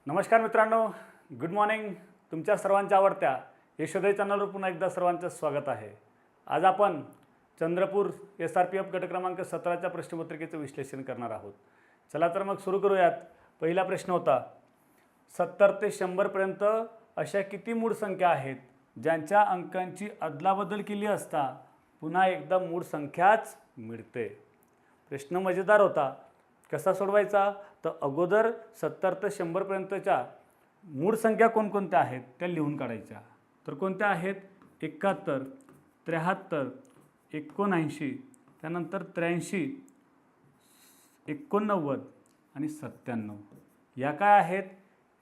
नमस्कार मित्रांनो, good morning. तुमच्या सर्वांच्या आवडत्या यशोदय चॅनलवर पुन्हा एकदा सर्वांचं स्वागत आहे. आज आपण चंद्रपूर SRPF गट क्रमांक 17च्या प्रश्नपत्रिकेचं विश्लेषण करणार आहोत. चला तर मग सुरू करूयात. पहिला प्रश्न होता, 70 ते 100 पर्यंत अशा किती मूळ संख्या आहेत ज्यांच्या अंकांची अदलाबदल केली असता पुन्हा एकदा मूळ संख्याच मिळते. प्रश्न मजेदार होता. कसा सोडवायचा? तर अगोदर 70 ते 100 पर्यंतच्या मूळ संख्या कोणकोणत्या आहेत त्या लिहून काढायच्या. तर कोणत्या आहेत? 71, 73, 79, त्यानंतर 83, 89 आणि 97. या काय आहेत?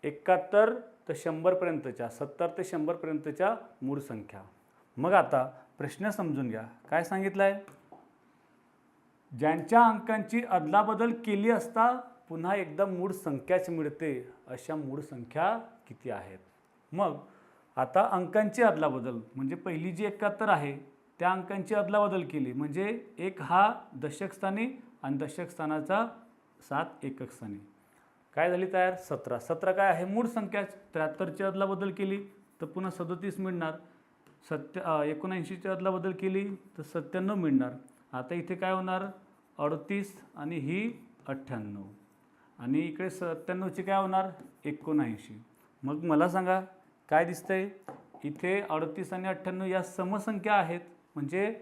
71 ते 100 पर्यंतच्या, 70 ते 100 पर्यंतच्या मूळ संख्या. मग आता प्रश्न समजून घ्या. काय सांगितलं आहे? ज्यांच्या अंकांची अदलाबदल केली असता पुन्हा एकदा मूळ संख्याच मिळते अशा मूळ संख्या किती आहेत? मग आता अंकांची अदलाबदल म्हणजे पहिली जी 71 आहे त्या अंकांची अदलाबदल केली म्हणजे 1 हा दशक स्थानी आणि दशक स्थानाचा 7 एकक स्थानी. काय झाली तयार? 17. 17 काय आहे? मूळ संख्या. 73ची अदलाबदल केली तर पुन्हा 37 मिळणार. 79ची अदलाबदल केली तर 97 मिळणार. आता इथे काय होणार? 38 आणि ही 98 आणि इकडे 97ची काय होणार? 79. मग मला सांगा काय दिसतंय? इथे 38 आणि 98 या समसंख्या आहेत म्हणजे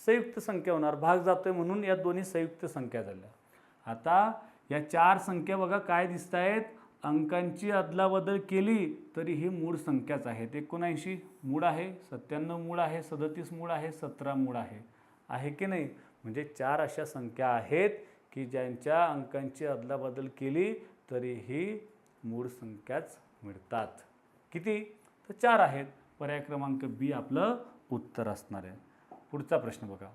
संयुक्त संख्या होणार. भाग जातोय म्हणून या दोन्ही संयुक्त संख्या झाल्या. आता या चार संख्या बघा काय दिसत आहेत? अंकांची अदलाबदल केली तरी ही मूळ संख्याच आहेत. 79 मूळ आहे, 97 मूळ आहे, 37 मूळ आहे, 17 मूळ आहे की नाही? म्हणजे चार अशा संख्या आहेत की ज्यांच्या अंकांची अदलाबदल केली तरीही मूळ संख्याच मिळतात. किती? तर 4 आहेत. पर्याय क्रमांक बी आपलं उत्तर असणार आहे. पुढचा प्रश्न बघा.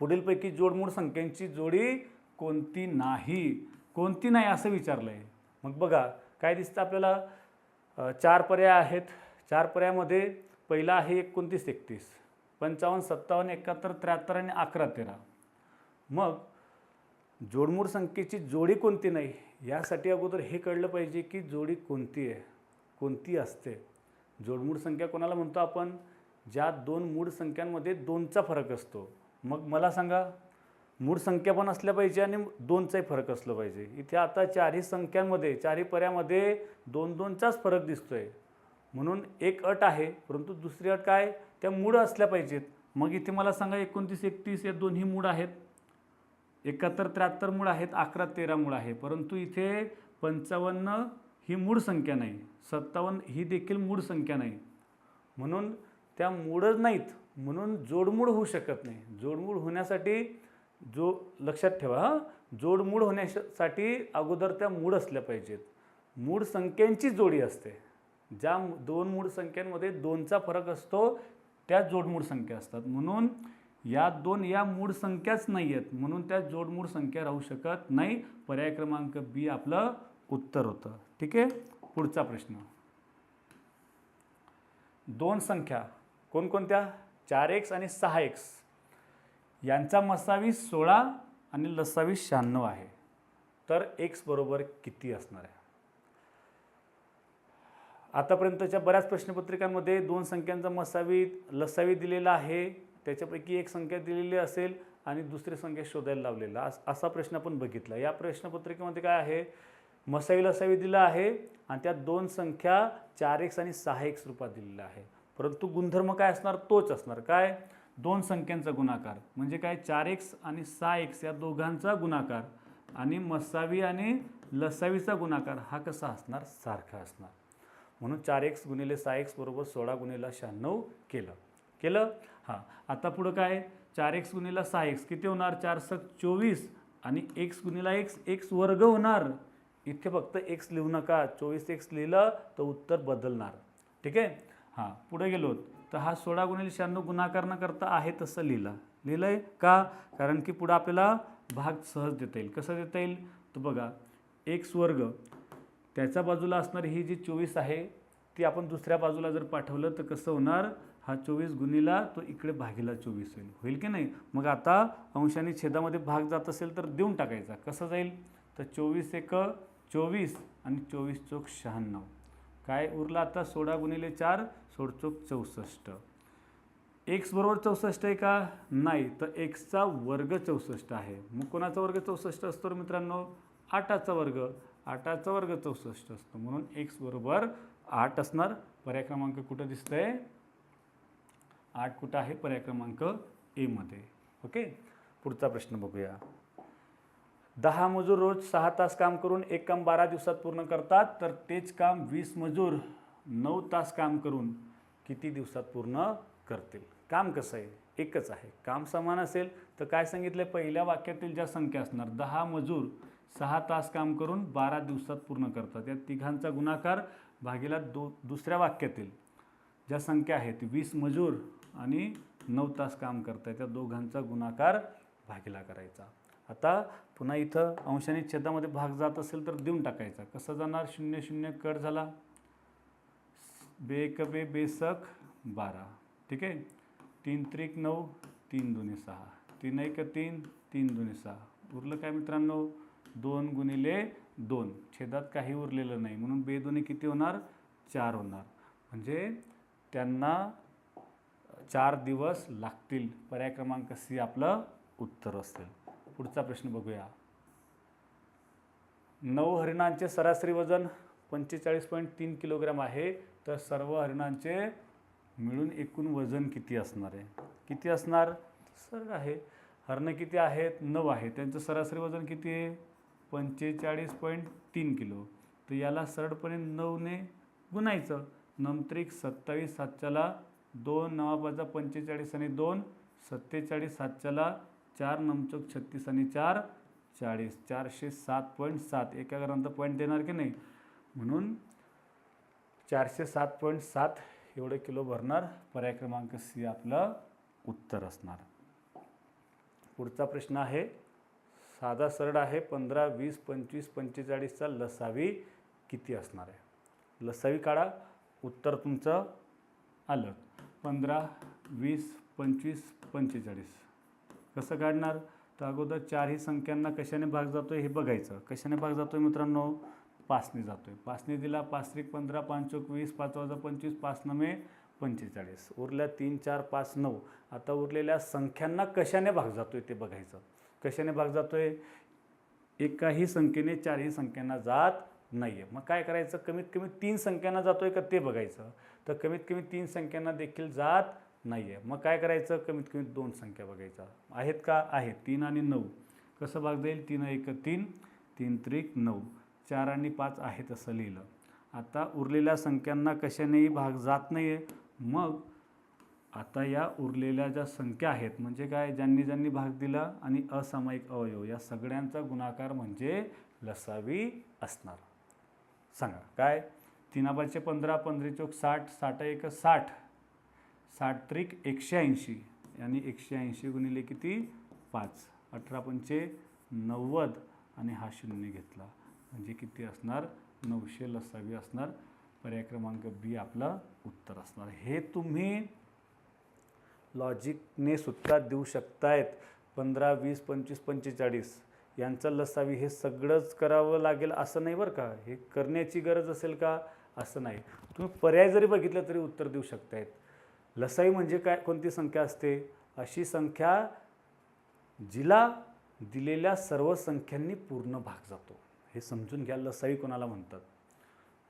पुढीलपैकी जोडमूळ संख्यांची जोडी कोणती नाही? कोणती नाही असं विचारलं आहे. मग बघा काय दिसतं आपल्याला? 4 पर्याय आहेत. 4 पर्यायामध्ये पहिला आहे 29, 31, 55, 57, 71, 73 आणि 11, 13. मग जोडमूळ संख्येची जोडी कोणती नाही यासाठी अगोदर हे कळलं पाहिजे की जोडी कोणती आहे, कोणती असते. जोडमूळ संख्या कोणाला म्हणतो आपण? ज्या दोन मूळ संख्यांमध्ये 2चा फरक असतो. मग मला सांगा, मूळ संख्या पण असल्या पाहिजे आणि 2चाही फरक असला पाहिजे. इथे आता चारही संख्यांमध्ये, चारही पर्यायामध्ये 2-2चाच फरक दिसतोय म्हणून एक अट आहे. परंतु दुसरी अट काय? त्या मूळ असल्या पाहिजेत. मग इथे मला सांगा 29, 31 या दोन्ही मूळ आहेत. 71, 73 मूळ आहेत. 11, 13 मूळ आहे. परंतु इथे 55 ही मूळ संख्या नाही, 57 ही देखील मूळ संख्या नाही. म्हणून त्या मूळच नाहीत म्हणून जोडमूळ होऊ शकत नाही. जोडमूळ होण्यासाठी लक्षात ठेवा, जोडमूळ होण्यासाठी अगोदर त्या मूळ असल्या पाहिजेत. मूळ संख्यांची जोडी असते. ज्या दोन मूळ संख्यांमध्ये 2चा फरक असतो त्या जोडमूळ संख्या असतात. म्हणून या मूळ संख्याच नाही आहेत म्हणून त्या जोडमूळ संख्या राहू शकत नाही. पर्याय क्रमांक बी आपलं उत्तर होतं. ठीक आहे. पुढचा प्रश्न. दोन संख्या कोणकोणत्या? 4x आणि 6x यांचा मसावी 16 आणि लसावी 96 आहे. तर x बरोबर किती असणार आहे? आतापर्यंतच्या बऱ्याच प्रश्नपत्रिकांमध्ये दोन संख्यांचा मसावी लसावी दिलेला आहे. त्याच्यापैकी एक संख्या दिलेली असेल आणि दुसरी संख्या शोधायला लावलेला असा प्रश्न आपण बघितला. या प्रश्नपत्रिकेमध्ये काय आहे? मसावी लसावी दिला आहे आणि त्या दोन संख्या 4x आणि 6x रूपात दिलेला आहे. परंतु गुणधर्म काय असणार? तोच असणार. काय? दोन संख्यांचा गुणाकार म्हणजे काय? 4x आणि 6x या दोघांचा गुणाकार आणि मसावी आणि लसावीचा गुणाकार हा कसा असणार? सारखा असणार. म्हणून 4x गुणिले 6x बरोबर 16 गुणिले 96 केलं. हां, आता पुढं काय? 4x गुणिले 6x किती होणार? 4 × 24 आणि x गुणिले x वर्ग होणार. इथे फक्त x लिहू नका. 24x लिहिलं तर उत्तर बदलणार. ठीक आहे. हां, पुढे गेलो तर हा 16 गुणिले 96 गुणाकार न करता आहे तसं लिहिलंय का? कारण की पुढं आपल्याला भाग सहज देता येईल. कसं देता येईल? तर बघा, x वर्ग त्याच्या बाजूला असणारी ही जी 24 आहे ती आपण दुसऱ्या बाजूला जर पाठवलं तर कसं होणार? हा 24 गुणिला तो इकडे भागीला 24 होईल की नाही? मग आता अंशाने छेदामध्ये भाग जात असेल तर देऊन टाकायचा. कसं जाईल? तर 24 × 24 आणि 24 चोक 96. काय उरलं आता 16 गुणिले 4 16 चोक 64. एक्स बरोबर 64 आहे का? नाही, तर एक्सचा वर्ग 64 आहे. मग कोणाचा वर्ग 64 असतो रे मित्रांनो? 8चा वर्ग. 8चा वर्ग 64 असतो, म्हणून एक्स बरोबर 8 असणार. पर्याय क्रमांक कुठं दिसतंय? 8 कुठं आहे? पर्याय क्रमांक ए मध्ये. ओके, पुढचा प्रश्न बघूया. 10 मजूर रोज 6 तास काम करून एक काम 12 दिवसात पूर्ण करतात, तर तेच काम 20 मजूर 9 तास काम करून किती दिवसात पूर्ण करतील? काम कसं आहे? एकच आहे. काम समान असेल तर काय सांगितलं? पहिल्या वाक्यातील ज्या संख्या असणार, 10 मजूर 6 तास काम करून 12 दिवसात पूर्ण करतात, या तिघांचा गुणाकार भागीला दुसऱ्या वाक्यातील ज्या संख्या आहेत 20 मजूर आणि 9 तास काम करतात, त्या दोघांचा गुणाकार भागीला करायचा. आता पुन्हा इथं अंशाने छेदामध्ये भाग जात असेल तर देऊन टाकायचा. कसं जाणार? 0 0 कट झाला, बेक बे बेसक 12. ठीक आहे. 3 त्रिक 9, 3 दुने 6, 3 1 3, 3 दुने 6. उरलं काय मित्रांनो? 2 गुणिले 2. छेदात काही उरलेलं नाही, म्हणून बेदोने किती होणार? 4 होणार. म्हणजे त्यांना 4 दिवस लागतील. पर्याय क्रमांक सी आपलं उत्तर असेल. पुढचा प्रश्न बघूया. 9 हरिणांचे सरासरी वजन 45.3 किलोग्रॅम आहे, तर सर्व हरिणांचे मिळून एकूण वजन किती असणार आहे? किती असणार? सरळ आहे. हरणं किती आहेत? 9 आहे. त्यांचं सरासरी वजन किती आहे? 45.3 किलो. तर याला सरळपणे 9ने गुणायचं. 9 त्रिक 27, 7च्याला 2, 9 45 आणि 2 47, 7च्याला 4, 9 चौक 36 आणि 4 40. 407.7. एका घरांत पॉईंट देणार की नाही, म्हणून 407.7 एवढे किलो भरणार. पर्याय क्रमांक सी आपलं उत्तर असणार. पुढचा प्रश्न आहे साधा सरळ आहे. 15, 20, 25, 45चा लसावी किती असणार आहे? लसावी काढा. उत्तर तुमचं आलं. 15, 20, 25, 45. कसं काढणार? तर अगोदर चारही संख्यांना कशाने भाग जातोय हे बघायचं. कशाने भाग जातोय मित्रांनो? 5ने जातोय. 5ने दिला. 5 त्रिक 15, 5 चौक 20, 5 वजा 25, 5 नवे 45. उरल्या 3, 4, 5, 9. आता उरलेल्या संख्यांना कशाने भाग जातोय ते बघायचं. कशाने भाग जातोय? एकाही संख्येने चारही संख्यांना जात नाहीये. मग काय करायचं? कमीत कमी 3 संख्यांना जातोय का ते बघायचं. तर कमीत कमी 3 संख्यांना देखील जात नाहीये. मग काय करायचं? कमीत कमी 2 संख्या बघायच्या. आहेत का? आहेत. 3 आणि 9. कसं भाग जाईल? 3 1 3, 3 त्रिक 9. 4 आणि 5 आहे तसं लिहिलं. आता उरलेल्या संख्यांना कशानेही भाग जात नाहीये. मग आता या उरलेल्या ज्या संख्या आहेत, म्हणजे काय? ज्यांनी ज्यांनी भाग दिला आणि असामायिक अवयव, या सगळ्यांचा गुणाकार म्हणजे लसावी असणार. सांगा काय? 3 5 15, 15 चौक 60, 60 1 60, 60 त्रिक 180 आणि 180 गुणिले किती? 5. 18 पंचे 90 आणि हा 0 घेतला म्हणजे किती असणार? 900 लसावी असणार. पर्याय क्रमांक बी आपलं उत्तर असणार. हे तुम्ही लॉजिकने सुद्धा देऊ शकतायत. 15, 20, 25, 45 यांचं लसावी हे सगळंच करावं लागेल असं नाही बरं का. हे करण्याची गरज असेल का असं नाही. तुम्ही पर्याय जरी बघितलं तरी उत्तर देऊ शकतायत. लसावी म्हणजे काय? कोणती संख्या असते? अशी संख्या जिला दिलेल्या सर्व संख्यांनी पूर्ण भाग जातो. हे समजून घ्या लसावी कोणाला म्हणतात.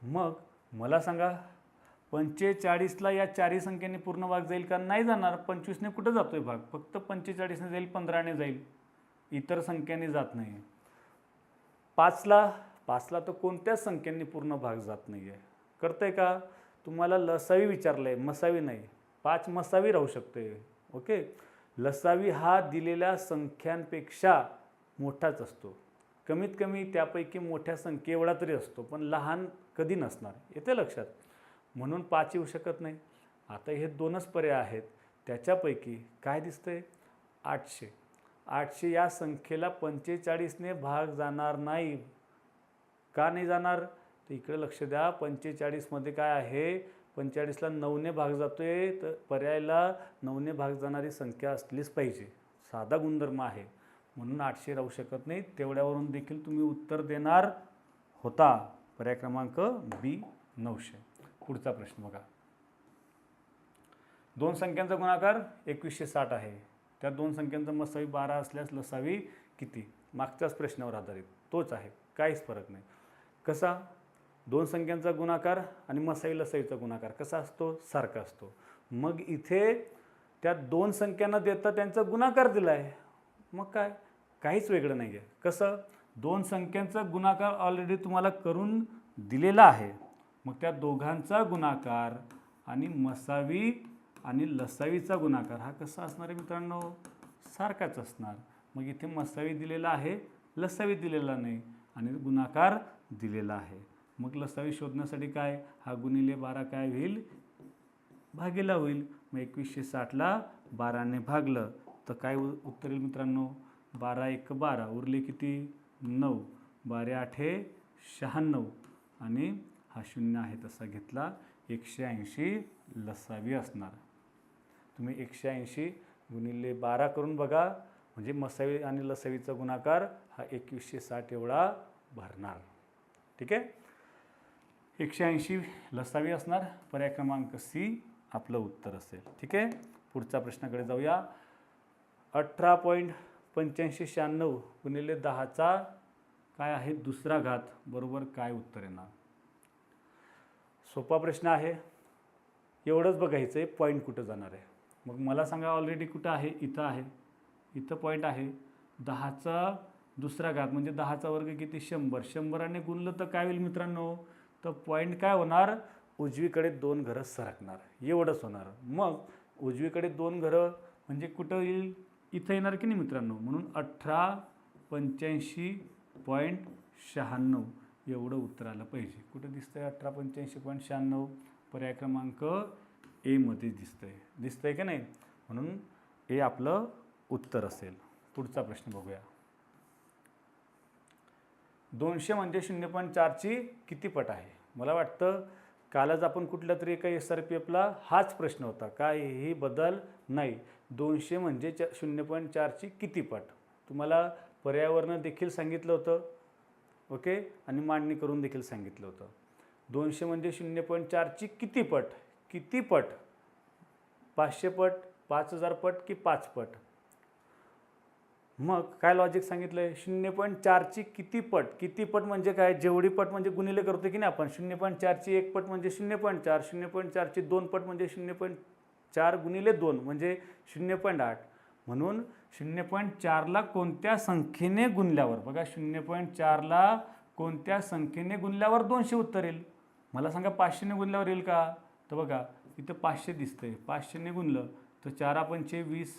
मग मला सांगा, 45ला या चारही संख्यांनी पूर्ण भाग जाईल का? नाही जाणार. 25ने कुठं जातोय भाग? फक्त 45ने जाईल, 15ने जाईल, इतर संख्यांनी जात नाही. 5ला तर कोणत्याच संख्यांनी पूर्ण भाग जात नाही आहे. कळतंय का? तुम्हाला लसावी विचारलंय, मसावी नाही. 5 मसावी राहू शकते. ओके. लसावी हा दिलेल्या संख्यांपेक्षा मोठाच असतो. कमीत कमी त्यापैकी मोठ्या संख्येएवढा तरी असतो, पण लहान कधी नसणार. येते लक्षात? म्हणून 5 येऊ शकत नाही. आता हे 2च पर्याय आहेत. त्याच्यापैकी काय दिसतंय? 800. 800 या संख्येला 45ने भाग जाणार नाही. का नाही जाणार? तर इकडे लक्ष द्या. 45मध्ये काय आहे? 45ला 9ने भाग जातोय, तर पर्यायला 9ने भाग जाणारी संख्या असलीच पाहिजे. साधा गुणधर्म आहे. म्हणून 800 राहू शकत नाही. तेवढ्यावरून देखील तुम्ही उत्तर देणार होता. पर्याय क्रमांक बी 900. पुढचा प्रश्न बघा. दोन संख्यांचा गुणाकार 2160 आहे. त्या दोन संख्यांचा मसावी 12 असल्यास लसावी किती? मागच्याच प्रश्नावर आधारित तोच आहे, काहीच फरक नाही. कसा? दोन संख्यांचा गुणाकार आणि मसावी लसावीचा गुणाकार कसा असतो? सारखा असतो. मग इथे त्या दोन संख्यांना देता त्यांचा गुणाकार दिला आहे. मग काय, काहीच वेगळं नाही आहे. कसं? दोन संख्यांचा गुणाकार ऑलरेडी तुम्हाला करून दिलेला आहे. मग त्या दोघांचा गुणाकार आणि मसावी आणि लसावीचा गुणाकार हा कसा असणार आहे मित्रांनो? सारखाच असणार. मग इथे मसावी दिलेला आहे, लसावी दिलेला नाही आणि गुणाकार दिलेला आहे. मग लसावी शोधण्यासाठी काय? हा गुणिले 12 काय होईल? भागीला होईल. मग 2160ला 12ने भागलं तर काय उत्तर येईल मित्रांनो? 12 1 12 उरले किती? 9. 12 8 96 आणि हा शून्य आहे तसा घेतला. 180 लसावी असणार. तुम्ही 180 गुणिले 12 करून बघा, म्हणजे मसावी आणि लसावीचा गुणाकार हा 2160 एवढा भरणार. ठीक आहे. 180 लसावी असणार. पर्याय क्रमांक सी आपलं उत्तर असेल. ठीक आहे. पुढच्या प्रश्नाकडे जाऊया. 18.8596 गुणिले 10चा काय आहे? दुसरा घात बरोबर काय उत्तर येणार? सोपा प्रश्न आहे. एवढंच बघायचं आहे पॉईंट कुठं जाणार आहे. मग मला सांगा, ऑलरेडी कुठं आहे? इथं आहे. इथं पॉईंट आहे. 10चा दुसरा घात म्हणजे 10चा वर्ग किती? 100. 100ने गुणलं तर काय होईल मित्रांनो? तर पॉईंट काय होणार? उजवीकडे 2 घरं सरकणार. एवढंच होणार. मग उजवीकडे 2 घरं म्हणजे कुठं येईल? इथं येणार की नाही मित्रांनो? म्हणून 1885.96 एवढं उत्तर आलं पाहिजे. कुठं दिसतंय 1885.96? पर्याय क्रमांक ए मध्ये दिसतंय की नाही? म्हणून ए आपलं उत्तर असेल. पुढचा प्रश्न बघूया. 200 म्हणजे 0.4ची किती पट आहे? मला वाटतं कालच आपण कुठल्या तरी एका SRPFला हाच प्रश्न होता. काहीही बदल नाही. 200 म्हणजे 0.4ची किती पट? तुम्हाला पर्यावरण देखील सांगितलं होतं. ओके. आणि मांडणी करून देखील सांगितलं होतं. 200 म्हणजे 0.4ची किती पट? किती पट? 500 पट, 5000 पट की 5 पट? मग काय लॉजिक सांगितलं आहे? 0.4ची किती पट? किती पट म्हणजे काय? जेवढी पट म्हणजे गुणिले करतो की नाही आपण. 0.4ची 1 पट म्हणजे 0.4. 0.4ची 2 पट म्हणजे 0.4 गुणिले 2 म्हणजे 0.8. म्हणून 0.4ला कोणत्या संख्येने गुणल्यावर, बघा 0.4ला कोणत्या संख्येने गुणल्यावर 200 उत्तर येईल? मला सांगा 500ने गुणल्यावर येईल का? तर बघा इथं 500 दिसतंय. 500ने गुणलं तर 4 पंचे 20.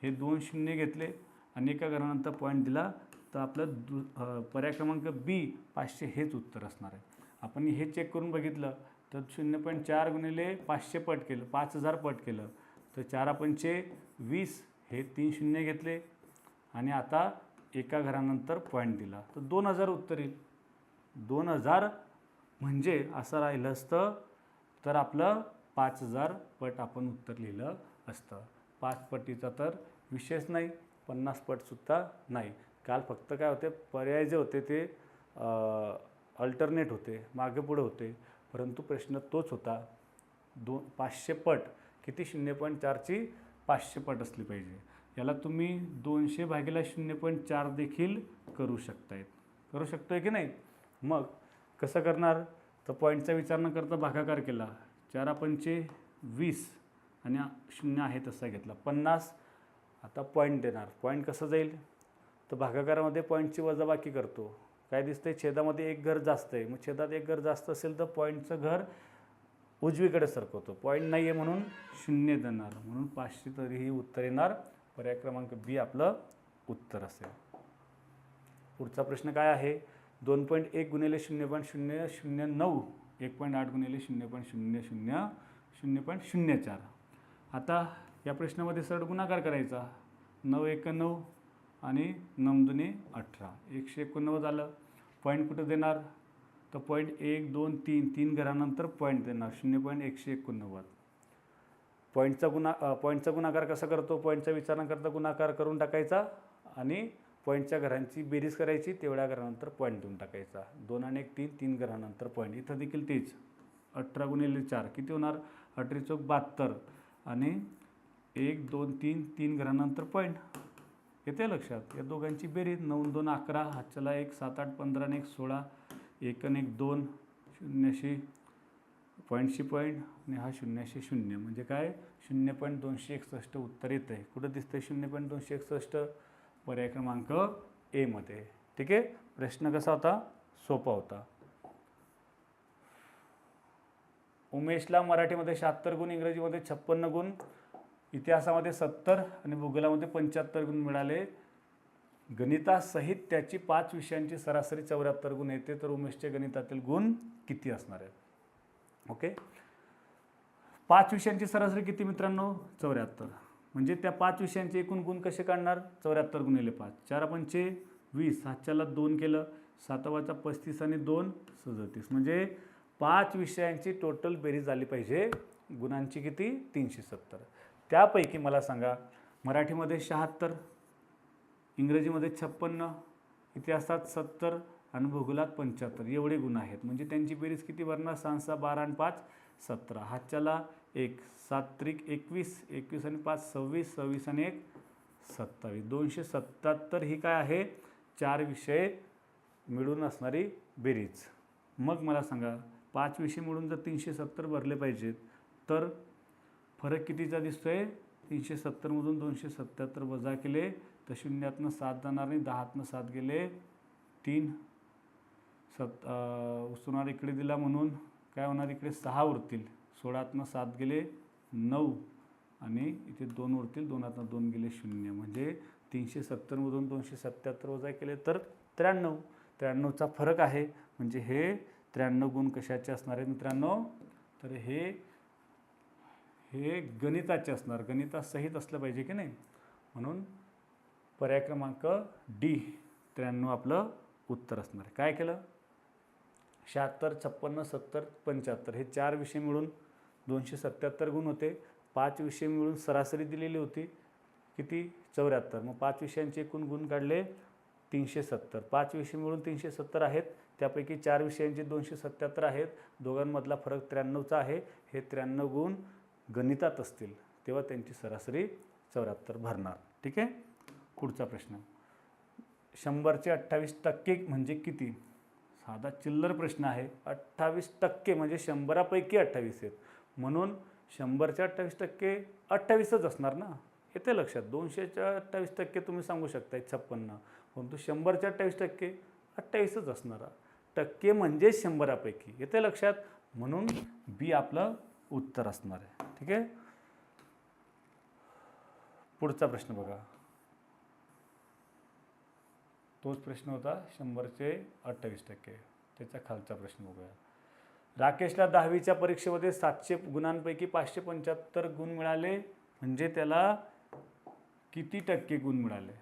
हे 2 शून्य घेतले आणि एका घरानंतर पॉईंट दिला तर आपलं पर्याय क्रमांक बी 500 हेच उत्तर असणार आहे. आपण हे चेक करून बघितलं तर 0.4 गुणिले 500 पट केलं, 5000 पट केलं तर 4 पंचे 20. हे 3 शून्य घेतले आणि आता एका घरानंतर पॉईंट दिला तर 2000 उत्तर येईल. 2000 म्हणजे असं राहिलं असतं तर आपलं 5000 पट आपण उत्तर लिहिलं असतं. 5 पटीचा तर विषयच नाही, 50 पटसुद्धा नाही. काल फक्त काय होते, पर्याय जे होते ते अल्टरनेट होते, मागे पुढे होते, परंतु प्रश्न तोच होता. 500 पट किती? 0.4ची 500 पट असली पाहिजे. याला तुम्ही 200 भागिले 0.4 देखील करू शकतोय की नाही? मग कसं करणार? तर पॉईंटचा विचार न करता भागाकार केला. 4 पंचे 20 आणि 0 आहे तसा घेतला 50. आता पॉईंट देणार. पॉईंट कसं जाईल? तर भागाकारामध्ये पॉईंटची वजाबाकी करतो. काय दिसतंय? छेदामध्ये एक घर जास्त आहे. मग छेदात एक घर जास्त असेल तर पॉईंटचं घर उजवीकडे सरकवतो. पॉईंट नाही आहे म्हणून 0 देणार. म्हणून 500 तरीही उत्तर येणार. पर्याय क्रमांक बी आपलं उत्तर असेल. पुढचा प्रश्न काय आहे? 2.1 गुणिले 0.009 1.8 गुणिले 0.00 आता या प्रश्नामध्ये सरळ गुणाकार करायचा. 9 1 9 आणि 9 2 18. 189 झालं. पॉईंट कुठं देणार? तर पॉईंट 1 2 3 घरानंतर पॉईंट देणार 0.189. पॉईंटचा गुणाकार कसा करतो? पॉईंटचा विचार न करता गुणाकार करून टाकायचा आणि पॉईंटच्या घरांची बेरीज करायची, तेवढ्या घरानंतर पॉईंट देऊन टाकायचा. 2 आणि 1 3, 3 घरानंतर पॉईंट. इथं देखील तेच 18 गुणिले 4 किती होणार, 18 चौक 72 आणि 1 2 3, 3 घरानंतर पॉईंट. येते लक्षात. या दोघांची बेरीज 9 2 11, हातच्याला 1 7 8 15 आणि 1 16, 1 आणि 1 2, 0शी पॉईंटशी पॉईंट आणि हा 0शी 0 म्हणजे काय 0.261 उत्तर येतं आहे. कुठं दिसतं आहे 0.261? पर्याय क्रमांक ए मध्ये. ठीक आहे. प्रश्न कसा होता, सोपा होता. उमेशला मराठीमध्ये 76 गुण, इंग्रजीमध्ये 56 गुण, इतिहासामध्ये 70 आणि भूगोलामध्ये 75 गुण मिळाले. गणितासहित त्याची 5 विषयांची सरासरी 74 गुण येते. तर उमेशचे गणितातील गुण किती असणार आहेत? ओके. 5 विषयांची सरासरी किती मित्रांनो? 74. म्हणजे त्या 5 विषयांचे एकूण गुण कसे काढणार? 74 गुणिले 5, 4 पंचे 20, हातच्याला 2 केलं, 7 वाजा 35 आणि 2 37. म्हणजे 5 विषयांची टोटल बेरीज झाली पाहिजे. गुणांची किती? 370. त्यापैकी मला सांगा, मराठीमध्ये 76, इंग्रजीमध्ये 56, इतिहासात 70 आणि भूगोलात 75 एवढे गुण आहेत. म्हणजे त्यांची बेरीज किती भरणार? 6 6 12 आणि 5 17. हातच्याला 1 7 त्रिक 21, 21 आणि 5 26, 26 आणि 1 27. 277 ही काय आहे? 4 विषय मिळून असणारी बेरीज. मग मला सांगा, 5 विषय मिळून जर 370 भरले पाहिजेत तर फरक कितीचा दिसतोय? 370मधून 277 वजा केले तर 0तनं 7 जाणार नाही, 10तनं 7 गेले 3, उसणार इकडे दिला म्हणून काय होणार? इकडे 6 उरतील, 16तनं 7 गेले 9 आणि इथे 2 उरतील, 2तनं 2 गेले 0. म्हणजे 370मधून 277 वजा केले तर 93. 93चा फरक आहे. म्हणजे हे 93 गुण कशाचे असणार आहेत मित्रांनो? तर हे गणिताचे असणार, गणितासहित असलं पाहिजे की नाही. म्हणून पर्याय क्रमांक डी 93 आपलं उत्तर असणार आहे. काय केलं? 76 56 70 75 हे 4 विषय मिळून 277 गुण होते. 5 विषय मिळून सरासरी दिलेली होती किती? 74. मग 5 विषयांचे एकूण गुण काढले 370. 5 विषय मिळून 370 आहेत. त्यापैकी 4 विषयांचे 277 आहेत. दोघांमधला फरक 93चा आहे. हे 93 गुण गणितात असतील तेव्हा त्यांची सरासरी 74 भरणार. ठीक आहे. पुढचा प्रश्न, 100चे 28% म्हणजे किती? साधा चिल्लर प्रश्न आहे. 28% म्हणजे 100पैकी 28 आहेत. म्हणून 100चे 28% 28च असणार ना. येते लक्षात. 200च्या 28% तुम्ही सांगू शकता 56, परंतु 100चे 28% 28च असणार. टक्के म्हणजे 100पैकी. येते लक्षात. म्हणून बी आपलं उत्तर असणार आहे. ठीक आहे. पुढचा प्रश्न बघा. तोच प्रश्न होता 100चे 28%. त्याचा खालचा प्रश्न बघूया. राकेशला 10वीच्या परीक्षेमध्ये 700 गुणांपैकी 575 गुण मिळाले. म्हणजे त्याला किती टक्के गुण मिळाले?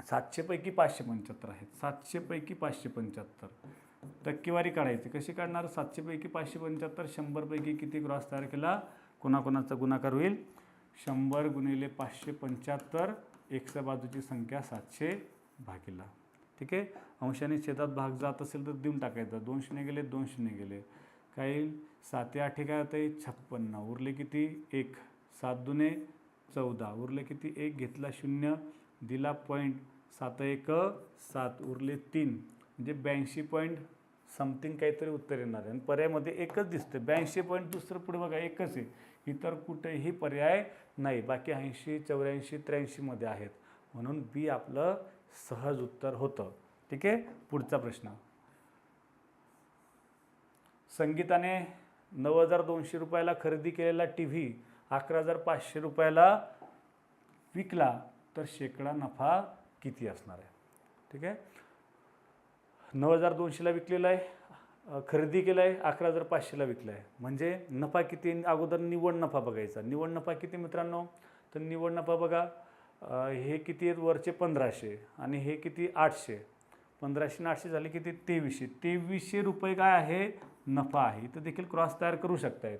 700 पैकी 575 आहेत. 700 पैकी 575 टक्केवारी काढायची. कशी काढणार? 700 पैकी 575 100 पैकी किती क्रॉस तयार केला? कोणाकोणाचा गुणाकार होईल? 100 गुणिले 575, एक्सच्या बाजूची संख्या 700 भागिला. ठीक आहे. अंशाने छेदात भाग जात असेल तर देऊन टाकायचा. 2 शून्य गेले, 2 शून्य गेले. काय येईल? 7 8 काय होतं? 56. उरले किती? 1. 7 दुने 14. उरले किती? 1 घेतला 0 दिला पॉईंट. 7 1 7 उरले 3. म्हणजे 82 पॉईंट समथिंग काहीतरी उत्तर येणार आहे. आणि पर्यायामध्ये एकच दिसतं. 82 पॉईंट. दुसरं पुढे बघा एकच आहे. इतर कुठेही पर्याय नाही. बाकी 80 84 83 मध्ये आहेत. म्हणून बी आपलं सहज उत्तर होतं. ठीक आहे. पुढचा प्रश्न, संगीताने 9,200 रुपयाला खरेदी केलेला TV 11,500 रुपयाला विकला तर शेकडा नफा किती असणार आहे? ठीक आहे. 9,200ला विकलेला आहे, खरेदी केला आहे, 11,500ला विकला आहे. म्हणजे नफा किती? अगोदर निव्वळ नफा बघायचा. निव्वळ नफा किती मित्रांनो? तर निव्वळ नफा बघा, हे किती आहेत? वरचे 1500 आणि हे किती? 800. 1500 आणि 800 झाले किती? 2300. 2300 रुपये काय आहे? नफा आहे. इथं देखील क्रॉस तयार करू शकतायत.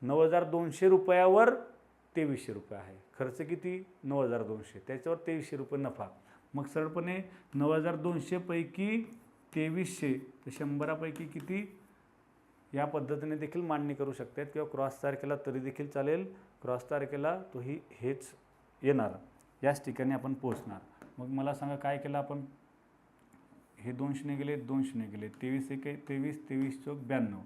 9,200 रुपयावर 2300 रुपये आहे. खर्च किती 9200, त्याच्यावर 2300 रुपये नफा. मग सरळपणे 9200 पैकी 2300 तर 100पैकी किती या पद्धतीने देखील मांडणी करू शकतात किंवा क्रॉस तयार केला तरी देखील चालेल. क्रॉस तयार केला तोही हेच येणार. याच ठिकाणी आपण पोहोचणार. मग मला सांगा काय केलं आपण, हे 2 शून्य गेले, 2 शून्य गेले, 23 1 23, 23 चौक 92,